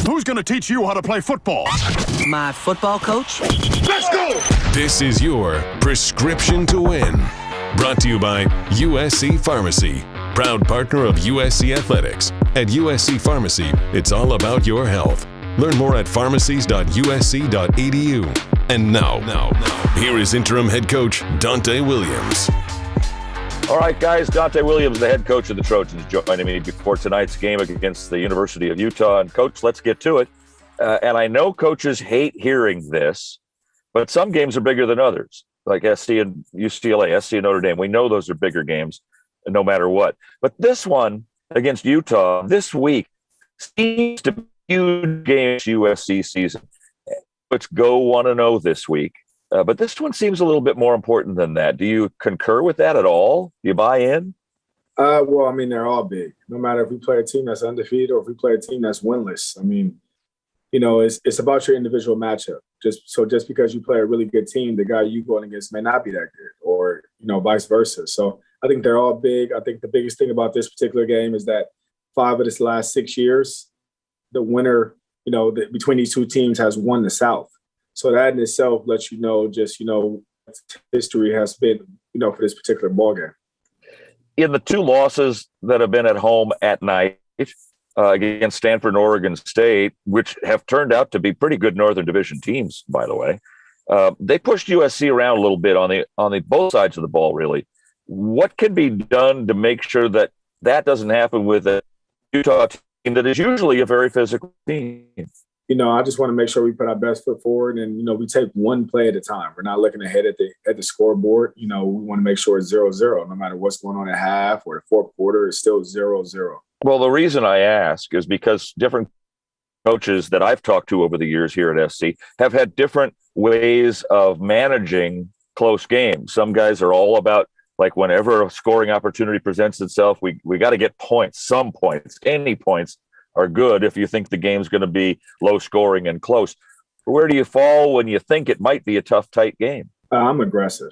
S15: Who's going to teach you how to play football?
S16: My football coach?
S15: Let's go!
S1: This is your Prescription to Win. Brought to you by USC Pharmacy, proud partner of USC Athletics. At USC Pharmacy, it's all about your health. Learn more at pharmacies.usc.edu. And now, here is interim head coach Dante Williams.
S17: All right, guys, Dante Williams, the head coach of the Trojans, joining me before tonight's game against the University of Utah. And, Coach, let's get to it. And I know coaches hate hearing this, but some games are bigger than others, like SC and UCLA, SC and Notre Dame. We know those are bigger games no matter what. But this one against Utah this week seems to be a huge game USC season. Let's go 1-0 this week. But this one seems a little bit more important than that. Do you concur with that at all? Do you buy in?
S19: Well, I mean, they're all big. No matter if we play a team that's undefeated or if we play a team that's winless. I mean, you know, it's about your individual matchup. Just because you play a really good team, the guy you going against may not be that good, or, you know, vice versa. So I think they're all big. I think the biggest thing about this particular game is that 5 of this last 6 years, the winner, you know, between these two teams has won the South. So that in itself lets you know just, you know, what history has been, you know, for this particular ballgame.
S17: In the 2 losses that have been at home at night against Stanford and Oregon State, which have turned out to be pretty good Northern Division teams, by the way, they pushed USC around a little bit on the both sides of the ball, really. What can be done to make sure that that doesn't happen with a Utah team that is usually a very physical team?
S19: You know, I just want to make sure we put our best foot forward and, you know, we take one play at a time. We're not looking ahead at the scoreboard. You know, we want to make sure it's 0-0. No matter what's going on at half or the fourth quarter, it's still 0-0.
S17: Well, the reason I ask is because different coaches that I've talked to over the years here at SC have had different ways of managing close games. Some guys are all about, like, whenever a scoring opportunity presents itself, we got to get points, some points, any points are good if you think the game's going to be low scoring and close. Where do you fall when you think it might be a tough, tight game?
S19: I'm aggressive.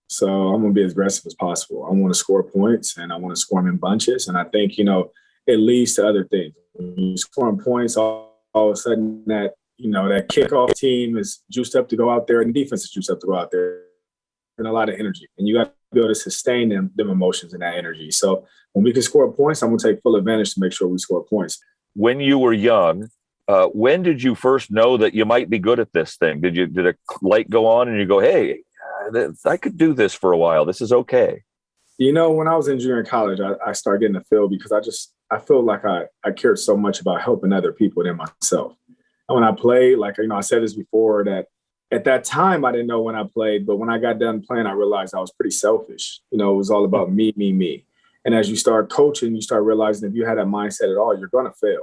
S19: So I'm going to be as aggressive as possible. I want to score points and I want to score them in bunches. And I think, you know, it leads to other things. When you're scoring points, all of a sudden that kickoff team is juiced up to go out there, and the defense is juiced up to go out there, and a lot of energy. And you got to be able to sustain them emotions and that energy. So when we can score points, I'm going to take full advantage to make sure we score points.
S17: When you were young, when did you first know that you might be good at this thing? Did a light go on and you go, hey, I could do this for a while. This is okay.
S19: When I was in junior college, I started getting the feel because I feel like I cared so much about helping other people than myself. And when I played, I said this before, that at that time, I didn't know when I played, but when I got done playing, I realized I was pretty selfish. It was all about me, me, me. And as you start coaching, you start realizing if you had that mindset at all, you're going to fail.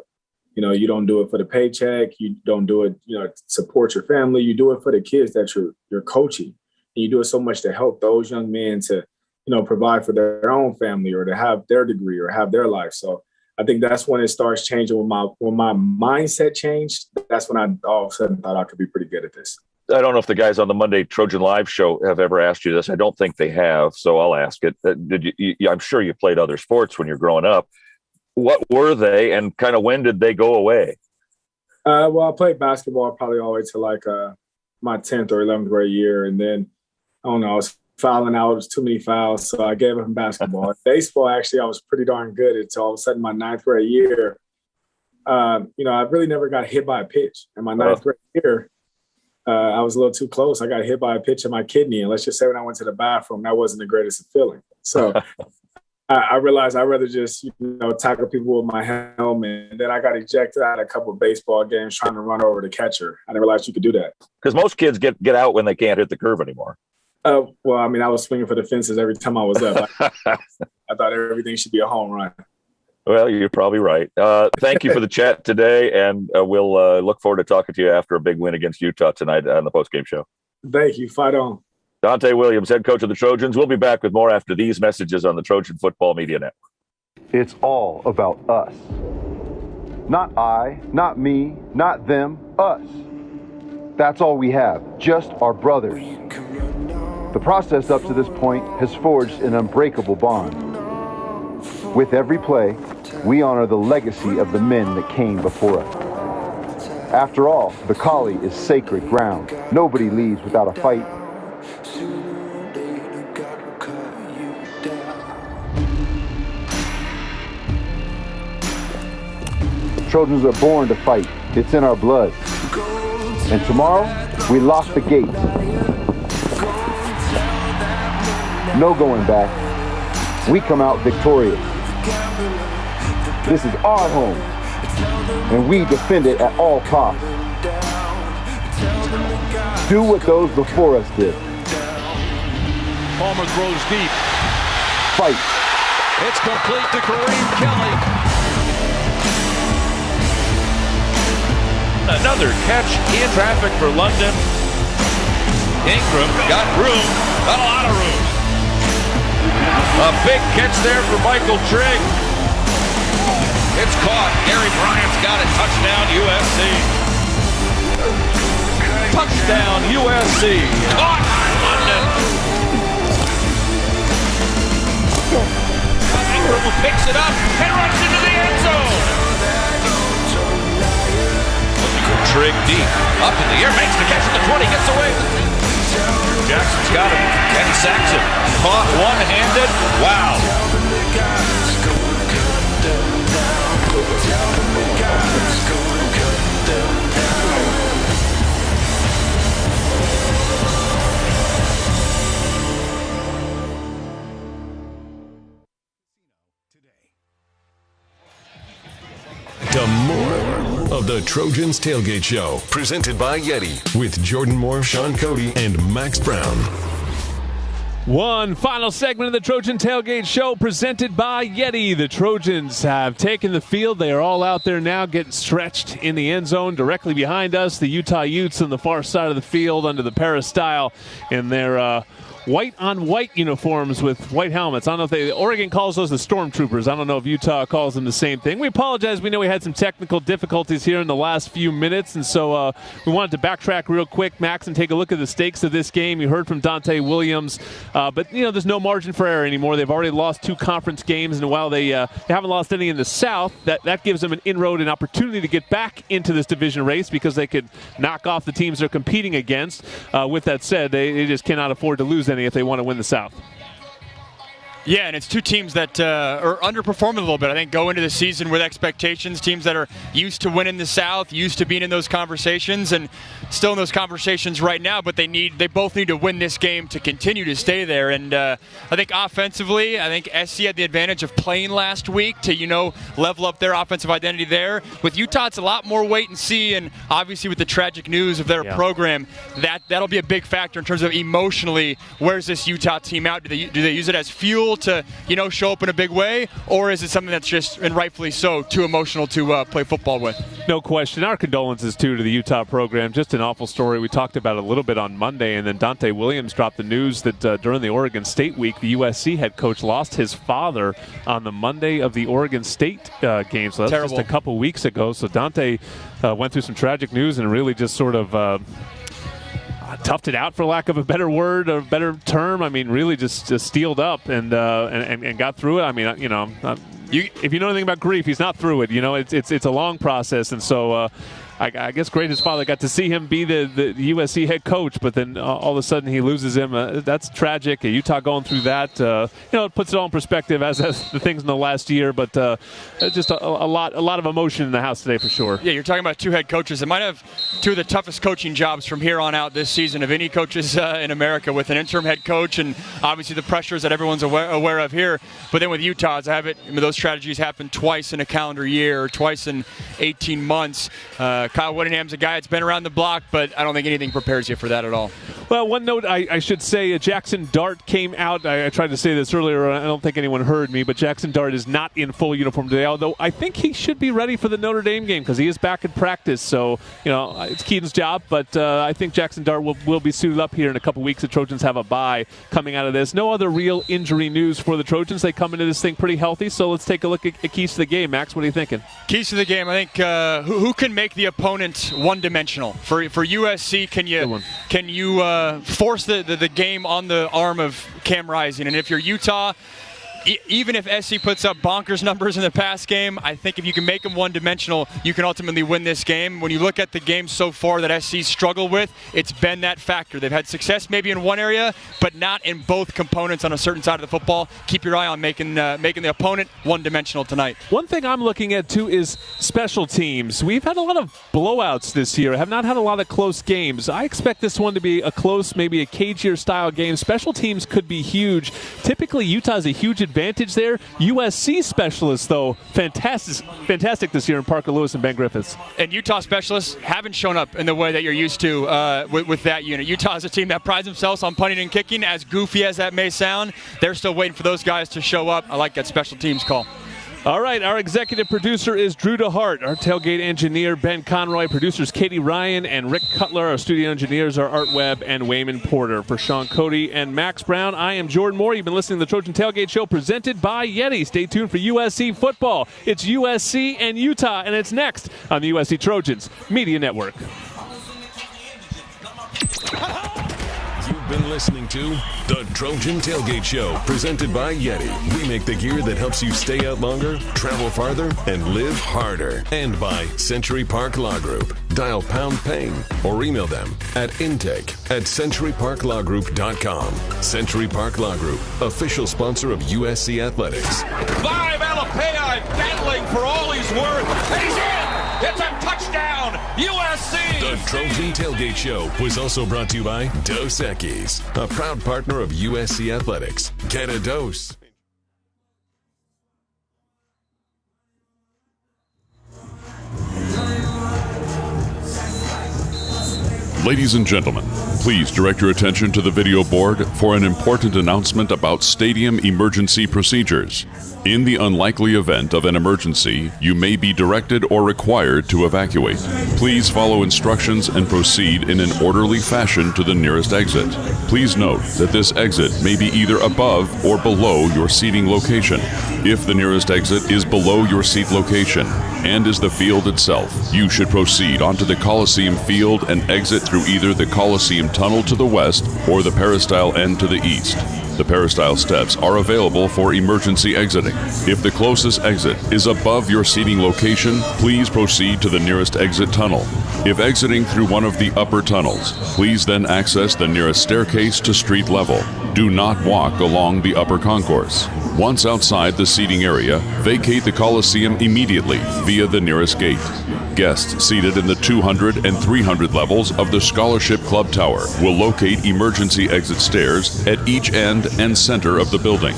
S19: You don't do it for the paycheck. You don't do it, to support your family. You do it for the kids that you're coaching. And you do it so much to help those young men to, provide for their own family or to have their degree or have their life. So I think that's when it starts changing. When my mindset changed, that's when I all of a sudden thought I could be pretty good at this.
S17: I don't know if the guys on the Monday Trojan Live show have ever asked you this. I don't think they have, so I'll ask it. I'm sure you played other sports when you're growing up. What were they, and kind of when did they go away?
S19: Well, I played basketball probably all the way to my 10th or 11th grade year, and then I don't know, I was fouling out. It was too many fouls, so I gave up basketball. Baseball, actually, I was pretty darn good until all of a sudden my 9th grade year. I really never got hit by a pitch. In my 9th grade year, I was a little too close. I got hit by a pitch in my kidney, and let's just say when I went to the bathroom, that wasn't the greatest feeling. So I realized I'd rather just, tackle people with my helmet. And then I got ejected out of a couple of baseball games trying to run over the catcher. I didn't realize you could do that.
S17: Because most kids get out when they can't hit the curb anymore.
S19: Well, I was swinging for the fences every time I was up. I thought everything should be a home run.
S17: Well, you're probably right. Thank you for the chat today, and we'll look forward to talking to you after a big win against Utah tonight on the postgame show.
S19: Thank you. Fight on.
S17: Dante Williams, head coach of the Trojans. We'll be back with more after these messages on the Trojan Football Media Network.
S7: It's all about us. Not I, not me, not them, us. That's all we have, just our brothers. The process up to this point has forged an unbreakable bond. With every play, we honor the legacy of the men that came before us. After all, the Collie is sacred ground. Nobody leaves without a fight. Trojans are born to fight. It's in our blood. And tomorrow, we lock the gates. No going back. We come out victorious. This is our home, and we defend it at all costs. Do what those before us did.
S8: Palmer throws deep.
S7: Fight.
S8: It's complete to Kareem Kelly. Another catch in traffic for London. Ingram got room, got a lot of room. A big catch there for Michael Trigg. It's caught. Gary Bryant's got it. Touchdown USC. Touchdown USC. Caught by London. Ingram picks it up and runs into the end zone. Trigg deep, up in the air, makes the catch at the 20, gets away. Jackson's got him, and Saxon caught one-handed. Wow.
S1: To more of the Trojans Tailgate Show, presented by YETI, with Jordan Moore, Sean Cody, and Max Brown.
S3: One final segment of the Trojan Tailgate Show presented by YETI. The Trojans have taken the field. They are all out there now getting stretched in the end zone. Directly behind us, the Utah Utes on the far side of the field under the peristyle in their white-on-white uniforms with white helmets. I don't know if Oregon calls those the Stormtroopers. I don't know if Utah calls them the same thing. We apologize. We know we had some technical difficulties here in the last few minutes, and so we wanted to backtrack real quick, Max, and take a look at the stakes of this game. You heard from Dante Williams, but there's no margin for error anymore. They've already lost 2 conference games, and while they haven't lost any in the South, that gives them an inroad, an opportunity to get back into this division race because they could knock off the teams they're competing against. With that said, they just cannot afford to lose any if they want to win the South.
S5: Yeah, and it's 2 teams that are underperforming a little bit. I think go into the season with expectations, teams that are used to winning the South, used to being in those conversations, and still in those conversations right now, but they both need to win this game to continue to stay there. And I think offensively, I think SC had the advantage of playing last week to, level up their offensive identity there. With Utah, it's a lot more wait and see, and obviously with the tragic news of their program, that'll be a big factor in terms of emotionally, where's this Utah team out? Do they use it as fuel to show up in a big way, or is it something that's just, and rightfully so, too emotional to play football with?
S3: No question. Our condolences too to the Utah program. Just an awful story. We talked about it a little bit on Monday, and then Dante Williams dropped the news that during the Oregon State week, the USC head coach lost his father on the Monday of the Oregon State game. So that's
S5: terrible.
S3: Just a couple weeks ago. So Dante went through some tragic news and really just sort of toughed it out, for lack of a better word or better term. I mean, really just steeled up and got through it. I mean, if you know anything about grief, he's not through it. It's a long process, and so I guess great his father got to see him be the USC head coach, but then all of a sudden he loses him. That's tragic. Utah going through that, it puts it all in perspective as the things in the last year, but just a lot of emotion in the house today for sure.
S5: Yeah, you're talking about 2 head coaches that might have 2 of the toughest coaching jobs from here on out this season of any coaches in America, with an interim head coach and obviously the pressures that everyone's aware of here. But then with Utah, those strategies happen twice in a calendar year or twice in 18 months. Kyle Whittingham's a guy that's been around the block, but I don't think anything prepares you for that at all.
S3: Well, one note I should say, Jackson Dart came out. I tried to say this earlier. I don't think anyone heard me, but Jackson Dart is not in full uniform today, although I think he should be ready for the Notre Dame game because he is back in practice. So, it's Keaton's job, but I think Jackson Dart will be suited up here in a couple weeks. The Trojans have a bye coming out of this. No other real injury news for the Trojans. They come into this thing pretty healthy, so let's take a look at keys to the game. Max, what are you thinking?
S5: Keys to the game, I think who can make the opponent one-dimensional? For USC, can you force the game on the arm of Cam Rising? And if you're Utah, even if SC puts up bonkers numbers in the pass game, I think if you can make them one-dimensional, you can ultimately win this game. When you look at the games so far that SC struggled with, it's been that factor. They've had success maybe in one area, but not in both components on a certain side of the football. Keep your eye on making the opponent one-dimensional tonight.
S3: One thing I'm looking at, too, is special teams. We've had a lot of blowouts this year. Have not had a lot of close games. I expect this one to be a close, maybe a cagier style game. Special teams could be huge. Typically, Utah has a huge advantage there. USC specialists, though, fantastic this year in Parker Lewis and Ben Griffiths.
S5: And Utah specialists haven't shown up in the way that you're used to with that unit. Utah is a team that prides themselves on punting and kicking. As goofy as that may sound, they're still waiting for those guys to show up. I like that special teams call.
S3: All right, our executive producer is Drew DeHart. Our tailgate engineer, Ben Conroy. Producers Katie Ryan and Rick Cutler. Our studio engineers are Art Webb and Wayman Porter. For Sean Cody and Max Brown, I am Jordan Moore. You've been listening to the Trojan Tailgate Show presented by YETI. Stay tuned for USC football. It's USC and Utah, and it's next on the USC Trojans Media Network.
S1: You've been listening to the Trojan Tailgate Show, presented by YETI. We make the gear that helps you stay out longer, travel farther, and live harder. And by Century Park Law Group. Dial #PAIN or email them at intake@centuryparklawgroup.com. Century Park Law Group, official sponsor of USC Athletics.
S8: Live Alapei battling for all he's worth. And he's in! It's a touchdown! USC!
S1: The Trojan Tailgate Show was also brought to you by Dos Equis, a proud partner of USC Athletics. Get a dose.
S9: Ladies and gentlemen, Please direct your attention to the video board for an important announcement about stadium emergency procedures. In the unlikely event of an emergency, you may be directed or required to evacuate. Please follow instructions and proceed in an orderly fashion to the nearest exit. Please note that this exit may be either above or below your seating location. If the nearest exit is below your seat location and is the field itself, you should proceed onto the Coliseum field and exit through either the Coliseum tunnel to the west or the peristyle end to the east. The peristyle steps are available for emergency exiting. If the closest exit is above your seating location, please proceed to the nearest exit tunnel. If exiting through one of the upper tunnels, please then access the nearest staircase to street level. Do not walk along the upper concourse. Once outside the seating area, vacate the Coliseum immediately via the nearest gate. Guests seated in the 200 and 300 levels of the Scholarship Club Tower will locate emergency exit stairs at each end and center of the building.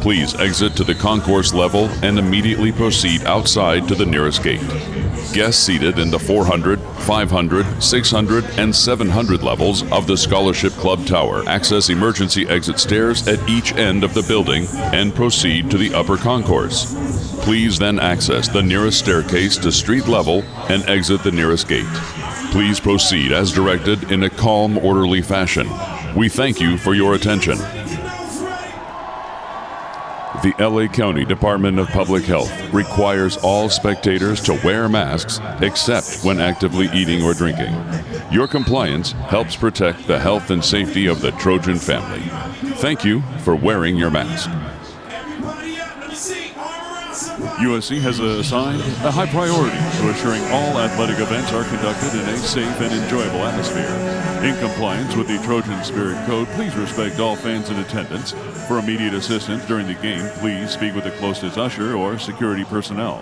S9: Please exit to the concourse level and immediately proceed outside to the nearest gate. Guests seated in the 400, 500, 600, and 700 levels of the Scholarship Club Tower access emergency exit stairs at each end of the building and proceed to the upper concourse. Please then access the nearest staircase to street level and exit the nearest gate. Please proceed as directed in a calm, orderly fashion. We thank you for your attention. The LA County Department of Public Health requires all spectators to wear masks except when actively eating or drinking. Your compliance helps protect the health and safety of the Trojan family. Thank you for wearing your mask. USC has assigned a high priority to assuring all athletic events are conducted in a safe and enjoyable atmosphere. In compliance with the Trojan Spirit Code, please respect all fans in attendance. For immediate assistance during the game, please speak with the closest usher or security personnel.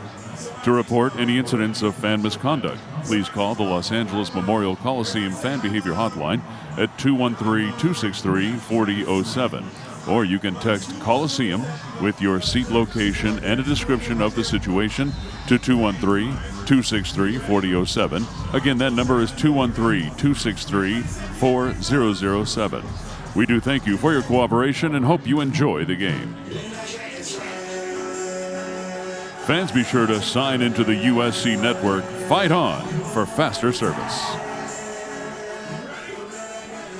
S9: To report any incidents of fan misconduct, please call the Los Angeles Memorial Coliseum Fan Behavior Hotline at 213-263-4007. Or you can text Coliseum with your seat location and a description of the situation to 213-263-4007. Again, that number is 213-263-4007. We do thank you for your cooperation and hope you enjoy the game. Fans, be sure to sign into the USC network. Fight on for faster service.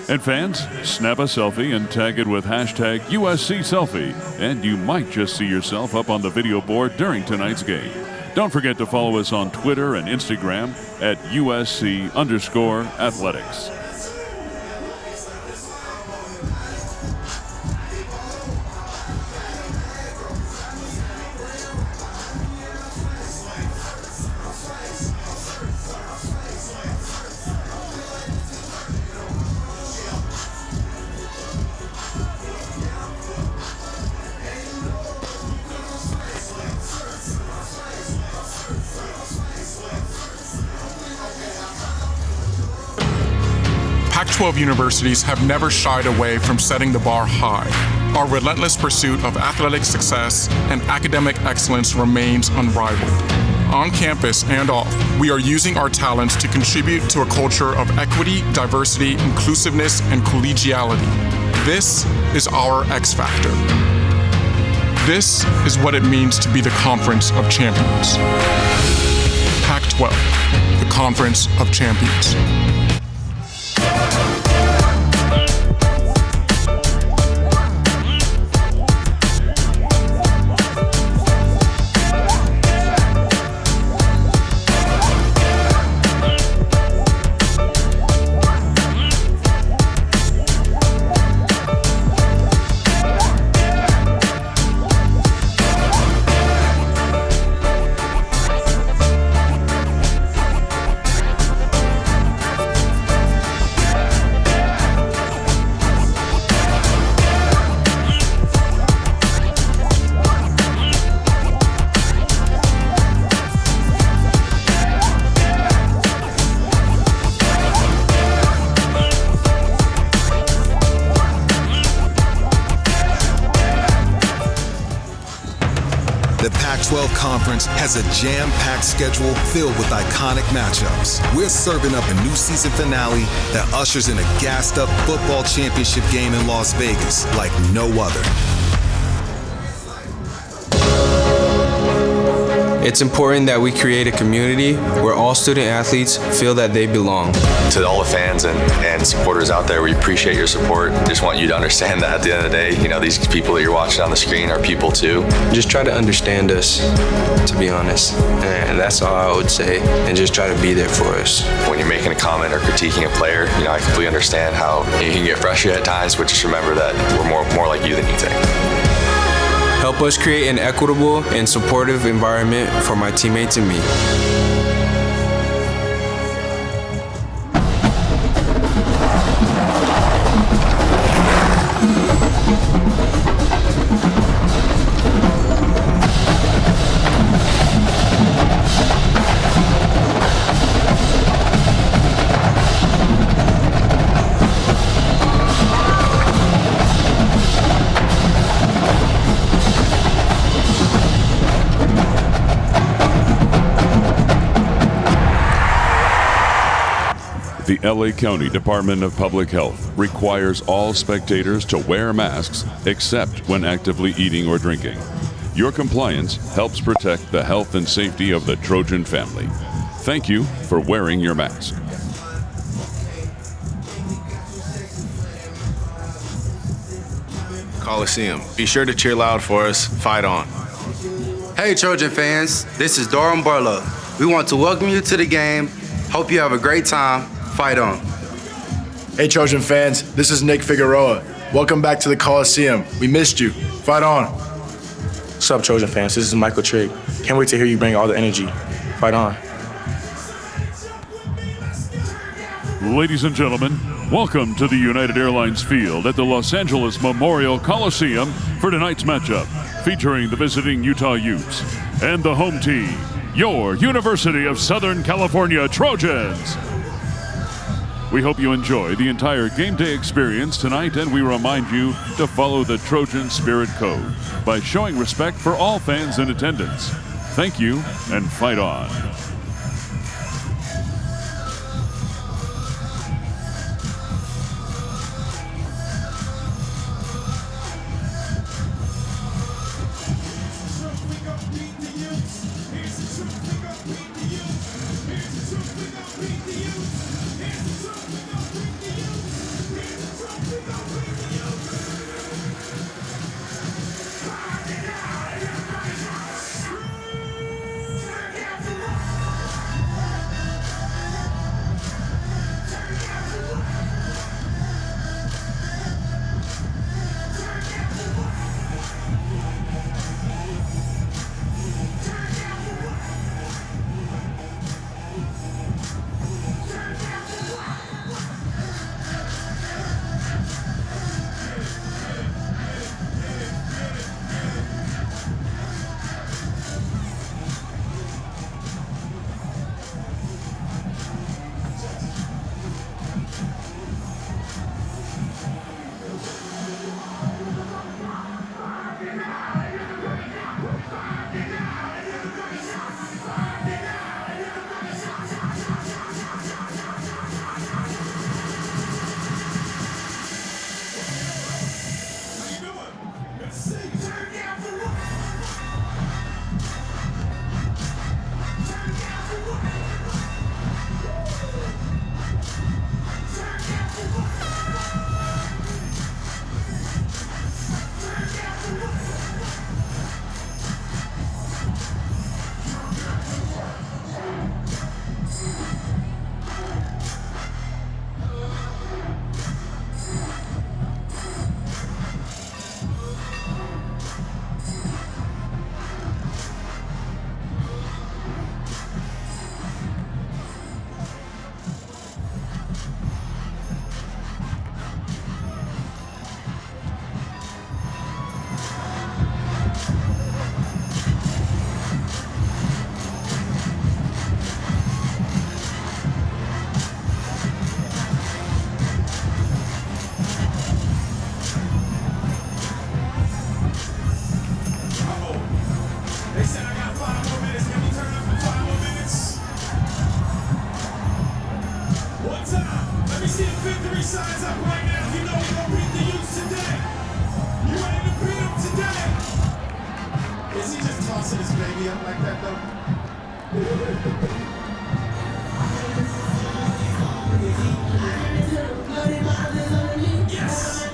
S9: And fans, snap a selfie and tag it with hashtag USC Selfie, and you might just see yourself up on the video board during tonight's game. Don't forget to follow us on Twitter and Instagram at USC_athletics.
S13: Pac-12 universities have never shied away from setting the bar high. Our relentless pursuit of athletic success and academic excellence remains unrivaled. On campus and off, we are using our talents to contribute to a culture of equity, diversity, inclusiveness, and collegiality. This is our X Factor. This is what it means to be the Conference of Champions. Pac-12, the Conference of Champions.
S18: The Pac-12 Conference has a jam-packed schedule filled with iconic matchups. We're serving up a new season finale that ushers in a gassed-up football championship game in Las Vegas like no other.
S20: It's important that we create a community where all student athletes feel that they belong.
S21: To all the fans and supporters out there, we appreciate your support. Just want you to understand that at the end of the day, you know, these people that you're watching on the screen are people too.
S20: Just try to understand us, to be honest. And that's all I would say. And just try to be there for us.
S21: When you're making a comment or critiquing a player, you know, I completely understand how you can get frustrated at times, but just remember that we're more like you than you think.
S20: Help us create an equitable and supportive environment for my teammates and me.
S9: The LA County Department of Public Health requires all spectators to wear masks except when actively eating or drinking. Your compliance helps protect the health and safety of the Trojan family. Thank you for wearing your mask.
S22: Coliseum. Be sure to cheer loud for us. Fight on.
S23: Hey Trojan fans, this is Doran Barlow. We want to welcome you to the game. Hope you have a great time. Fight on.
S24: Hey Trojan fans, this is Nick Figueroa. Welcome back to the Coliseum. We missed you. Fight on.
S27: What's up, Trojan fans? This is Michael Trigg. Can't wait to hear you bring all the energy. Fight on.
S9: Ladies and gentlemen, welcome to the United Airlines field at the Los Angeles Memorial Coliseum for tonight's matchup, featuring the visiting Utah Utes and the home team, your University of Southern California Trojans. We hope you enjoy the entire game day experience tonight, and we remind you to follow the Trojan Spirit Code by showing respect for all fans in attendance. Thank you, and fight on.
S15: me up like that, though? Yes!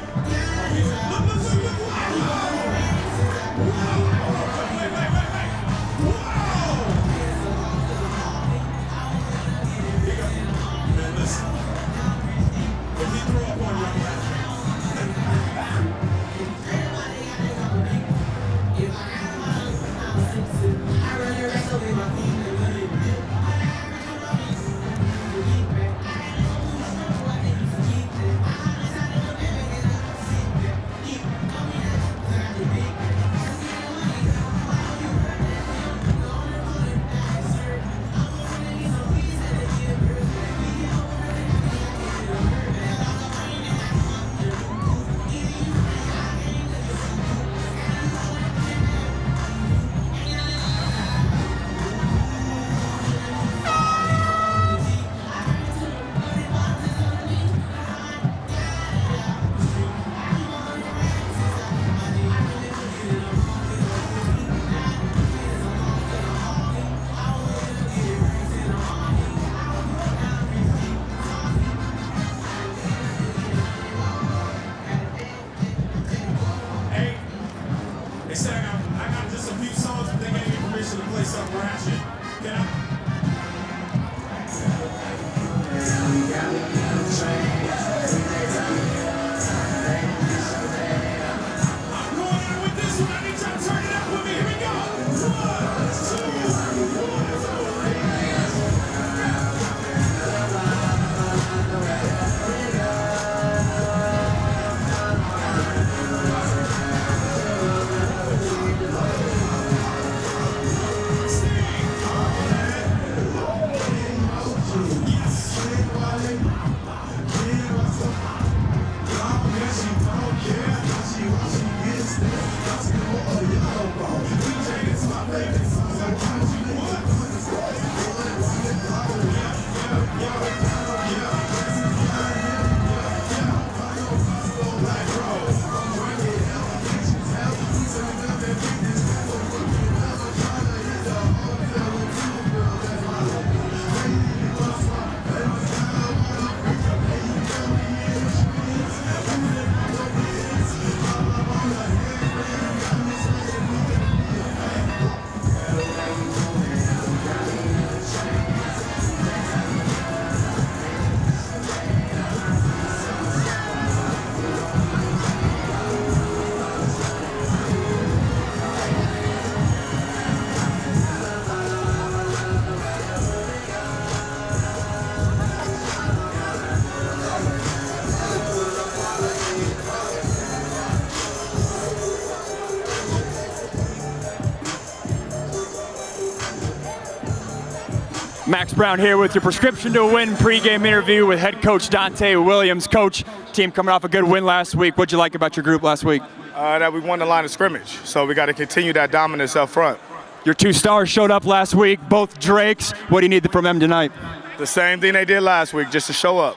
S5: Max Brown here with your prescription to win pregame interview with head coach Dante Williams. Coach, team coming off a good win last week. What'd you like about your group last week?
S24: That we won the line of scrimmage, so we got to continue that dominance up front.
S5: Your two stars showed up last week, both Drakes. What do you need from them tonight?
S24: The same thing they did last week, just to show up.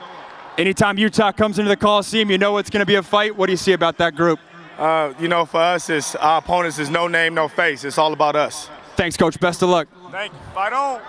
S5: Anytime Utah comes into the Coliseum, you know it's going to be a fight. What do you see about that group?
S24: You know, for us, our opponents is no name, no face. It's all about us.
S5: Thanks, Coach. Best of luck.
S24: Thank you. Fight on.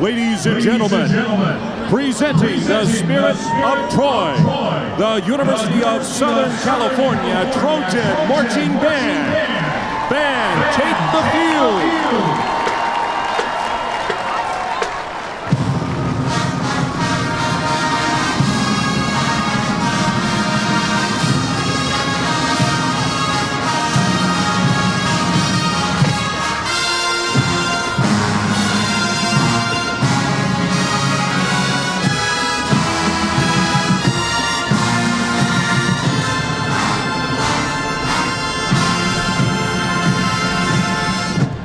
S4: Ladies and gentlemen, presenting the Spirit of Troy, the University of Southern California Trojan Marching Band. Band, take the field.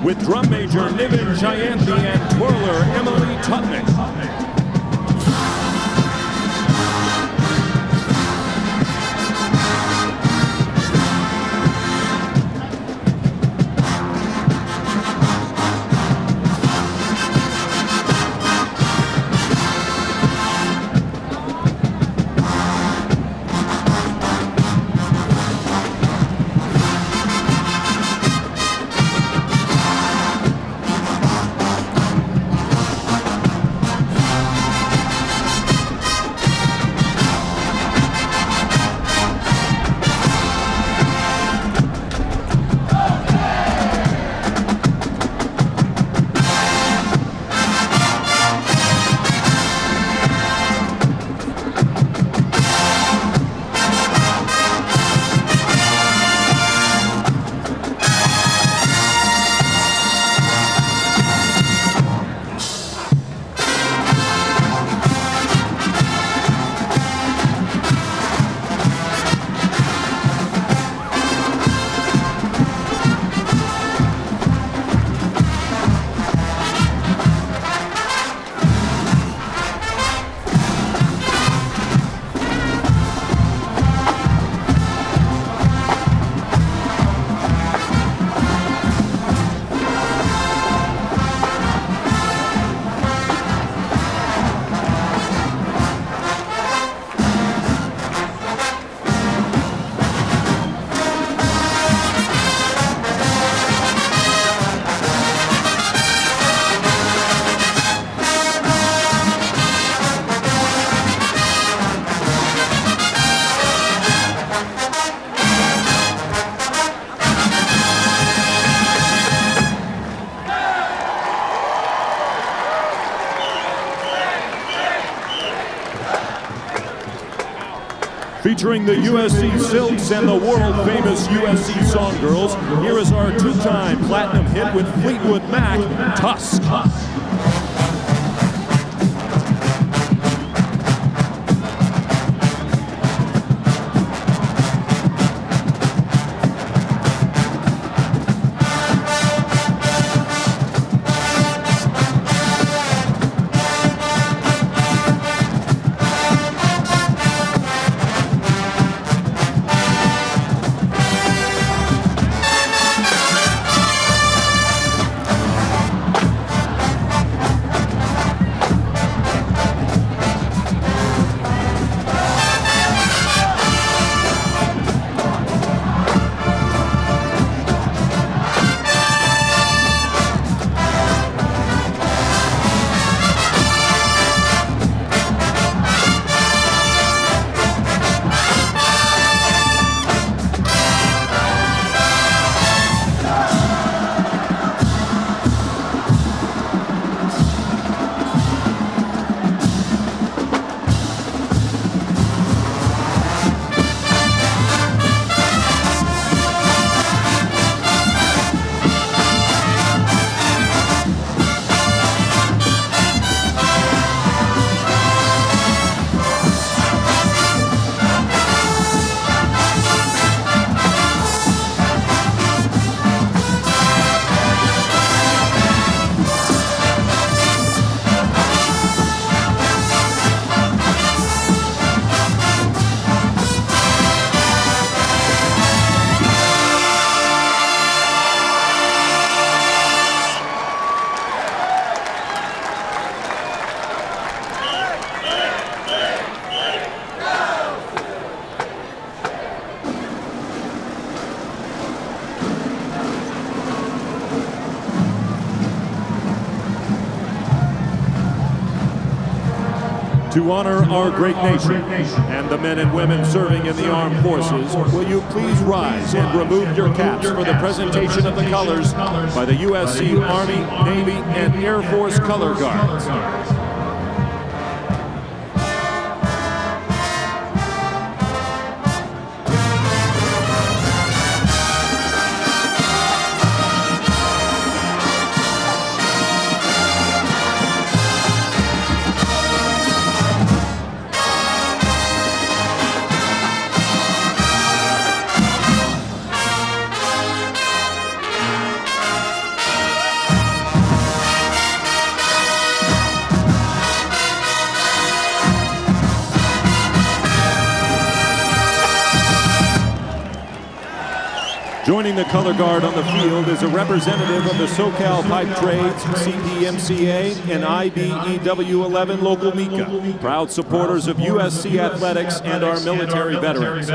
S4: With drum major Niven Jayanthi and twirler Emily Tutman. Featuring the USC Silks and the world-famous USC Songgirls, here is our two-time platinum hit with Fleetwood Mac, Tusk. To honor our great nation and the men and women serving in the armed forces, will you please rise and remove your caps for the presentation of the colors by the USC Army, Navy, and Air Force Color Guards. Joining the color guard on the field is a representative of the SoCal Pipe Trades, CPMCA, and IBEW 11 local MICA, proud supporters of USC athletics and our military veterans.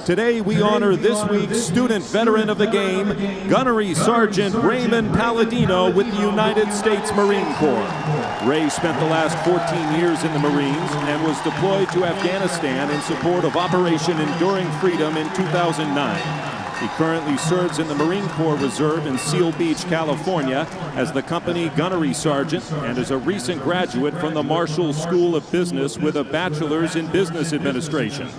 S4: Today we honor this week's student veteran of the game, Gunnery Sergeant Raymond Palladino with the United States Marine Corps. Ray spent the last 14 years in the Marines and was deployed to Afghanistan in support of Operation Enduring Freedom in 2009. He currently serves in the Marine Corps Reserve in Seal Beach, California as the company gunnery sergeant and is a recent graduate from the Marshall School of Business with a bachelor's in business administration.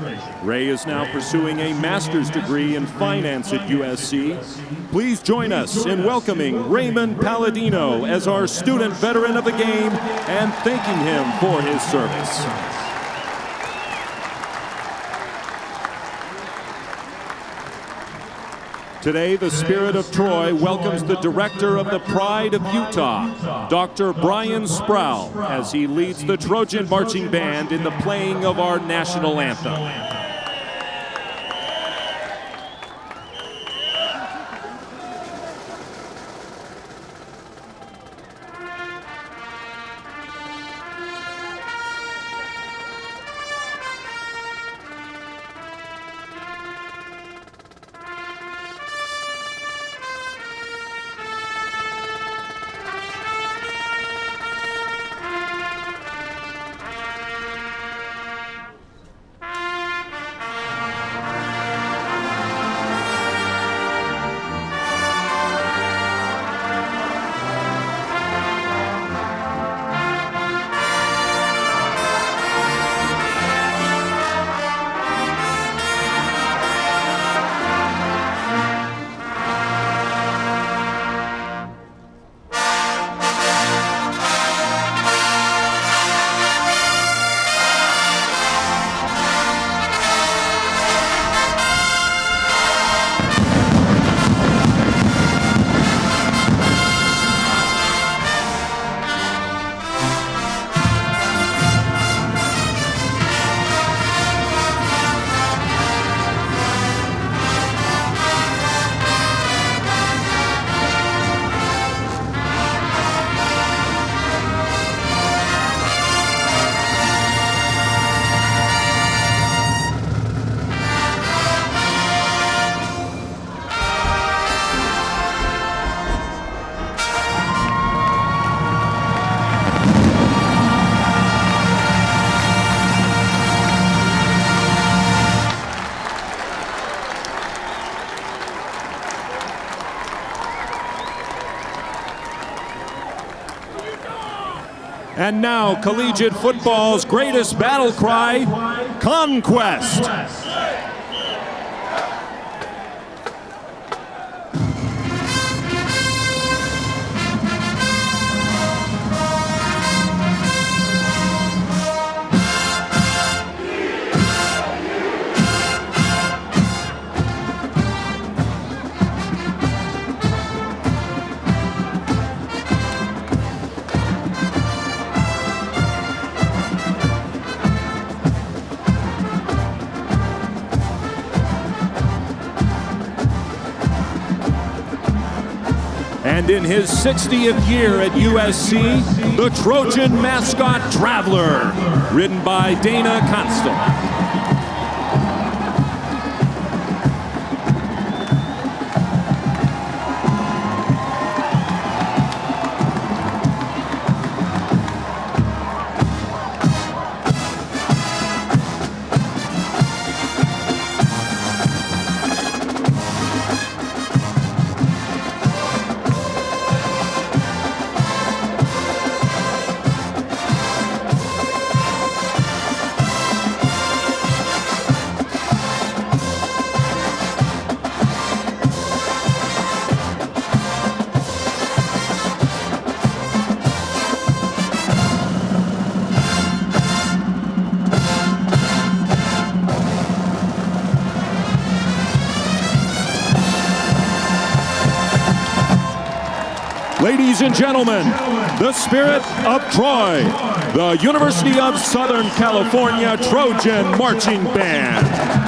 S4: Ray is now pursuing a master's degree in finance at USC. Please join us in welcoming Raymond Palladino as our student veteran of the game and thanking him for his service. Today, the Spirit of Troy welcomes the director of the Pride of Utah, Dr. Brian Sproul, as he leads the Trojan Marching Band in the playing of our national anthem. And now, collegiate football's greatest battle cry, Conquest. And in his 60th year at USC, the Trojan mascot Traveler, ridden by Dana Constant. Ladies and gentlemen, the Spirit of Troy, the University of Southern California Trojan Marching Band.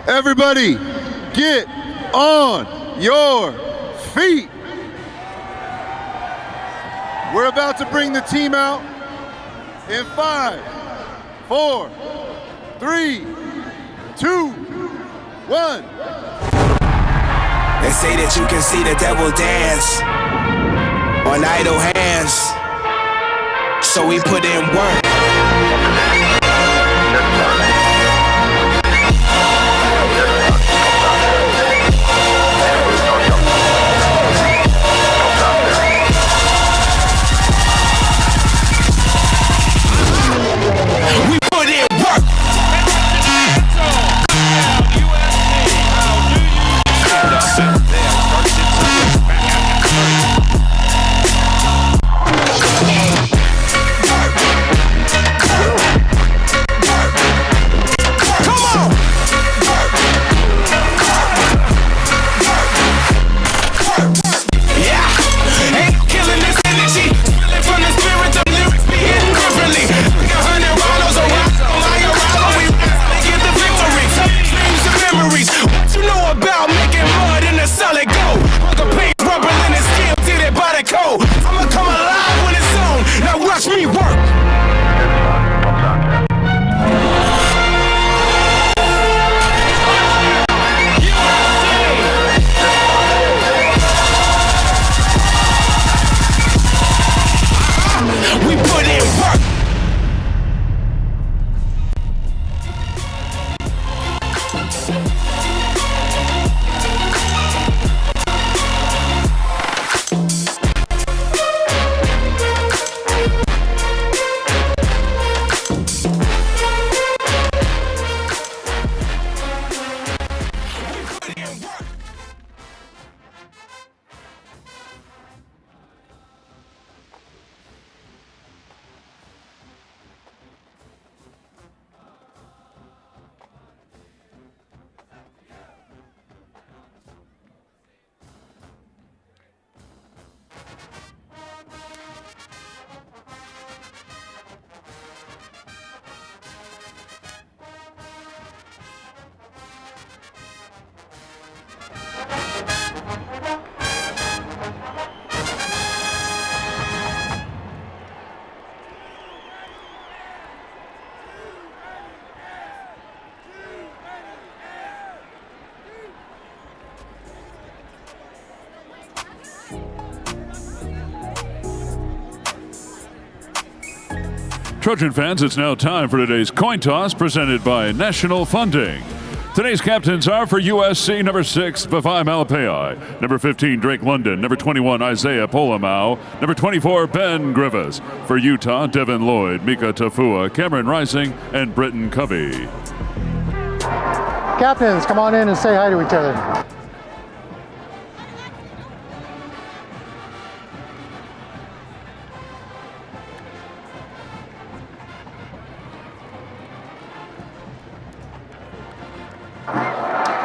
S2: Everybody, get on your feet. We're about to bring the team out in 5, 4, 3, 2, 1.
S6: They say that you can see the devil dance on idle hands, so we put in work. We put in work.
S9: Trojan fans, it's now time for today's coin toss presented by National Funding. Today's captains are for USC, number 6, Vavai Malapei, number 15, Drake London, number 21, Isaiah Polamau, number 24, Ben Grievous. For Utah, Devin Lloyd, Mika Tafua, Cameron Rising, and Britton Covey.
S10: Captains, come on in and say hi to each other.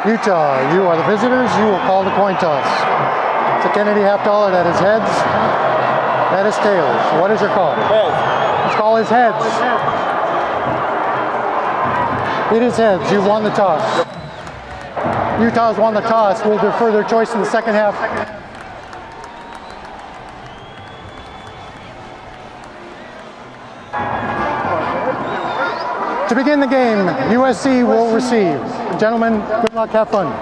S10: Utah, you are the visitors. You will call the coin toss. It's a Kennedy half dollar. That is heads. That is tails. What is your call? Let's call his heads. It is heads. You won the toss. Utah's won the toss. We'll defer their choice in the second half. To begin the game, USC will receive. Gentlemen, good luck, have fun.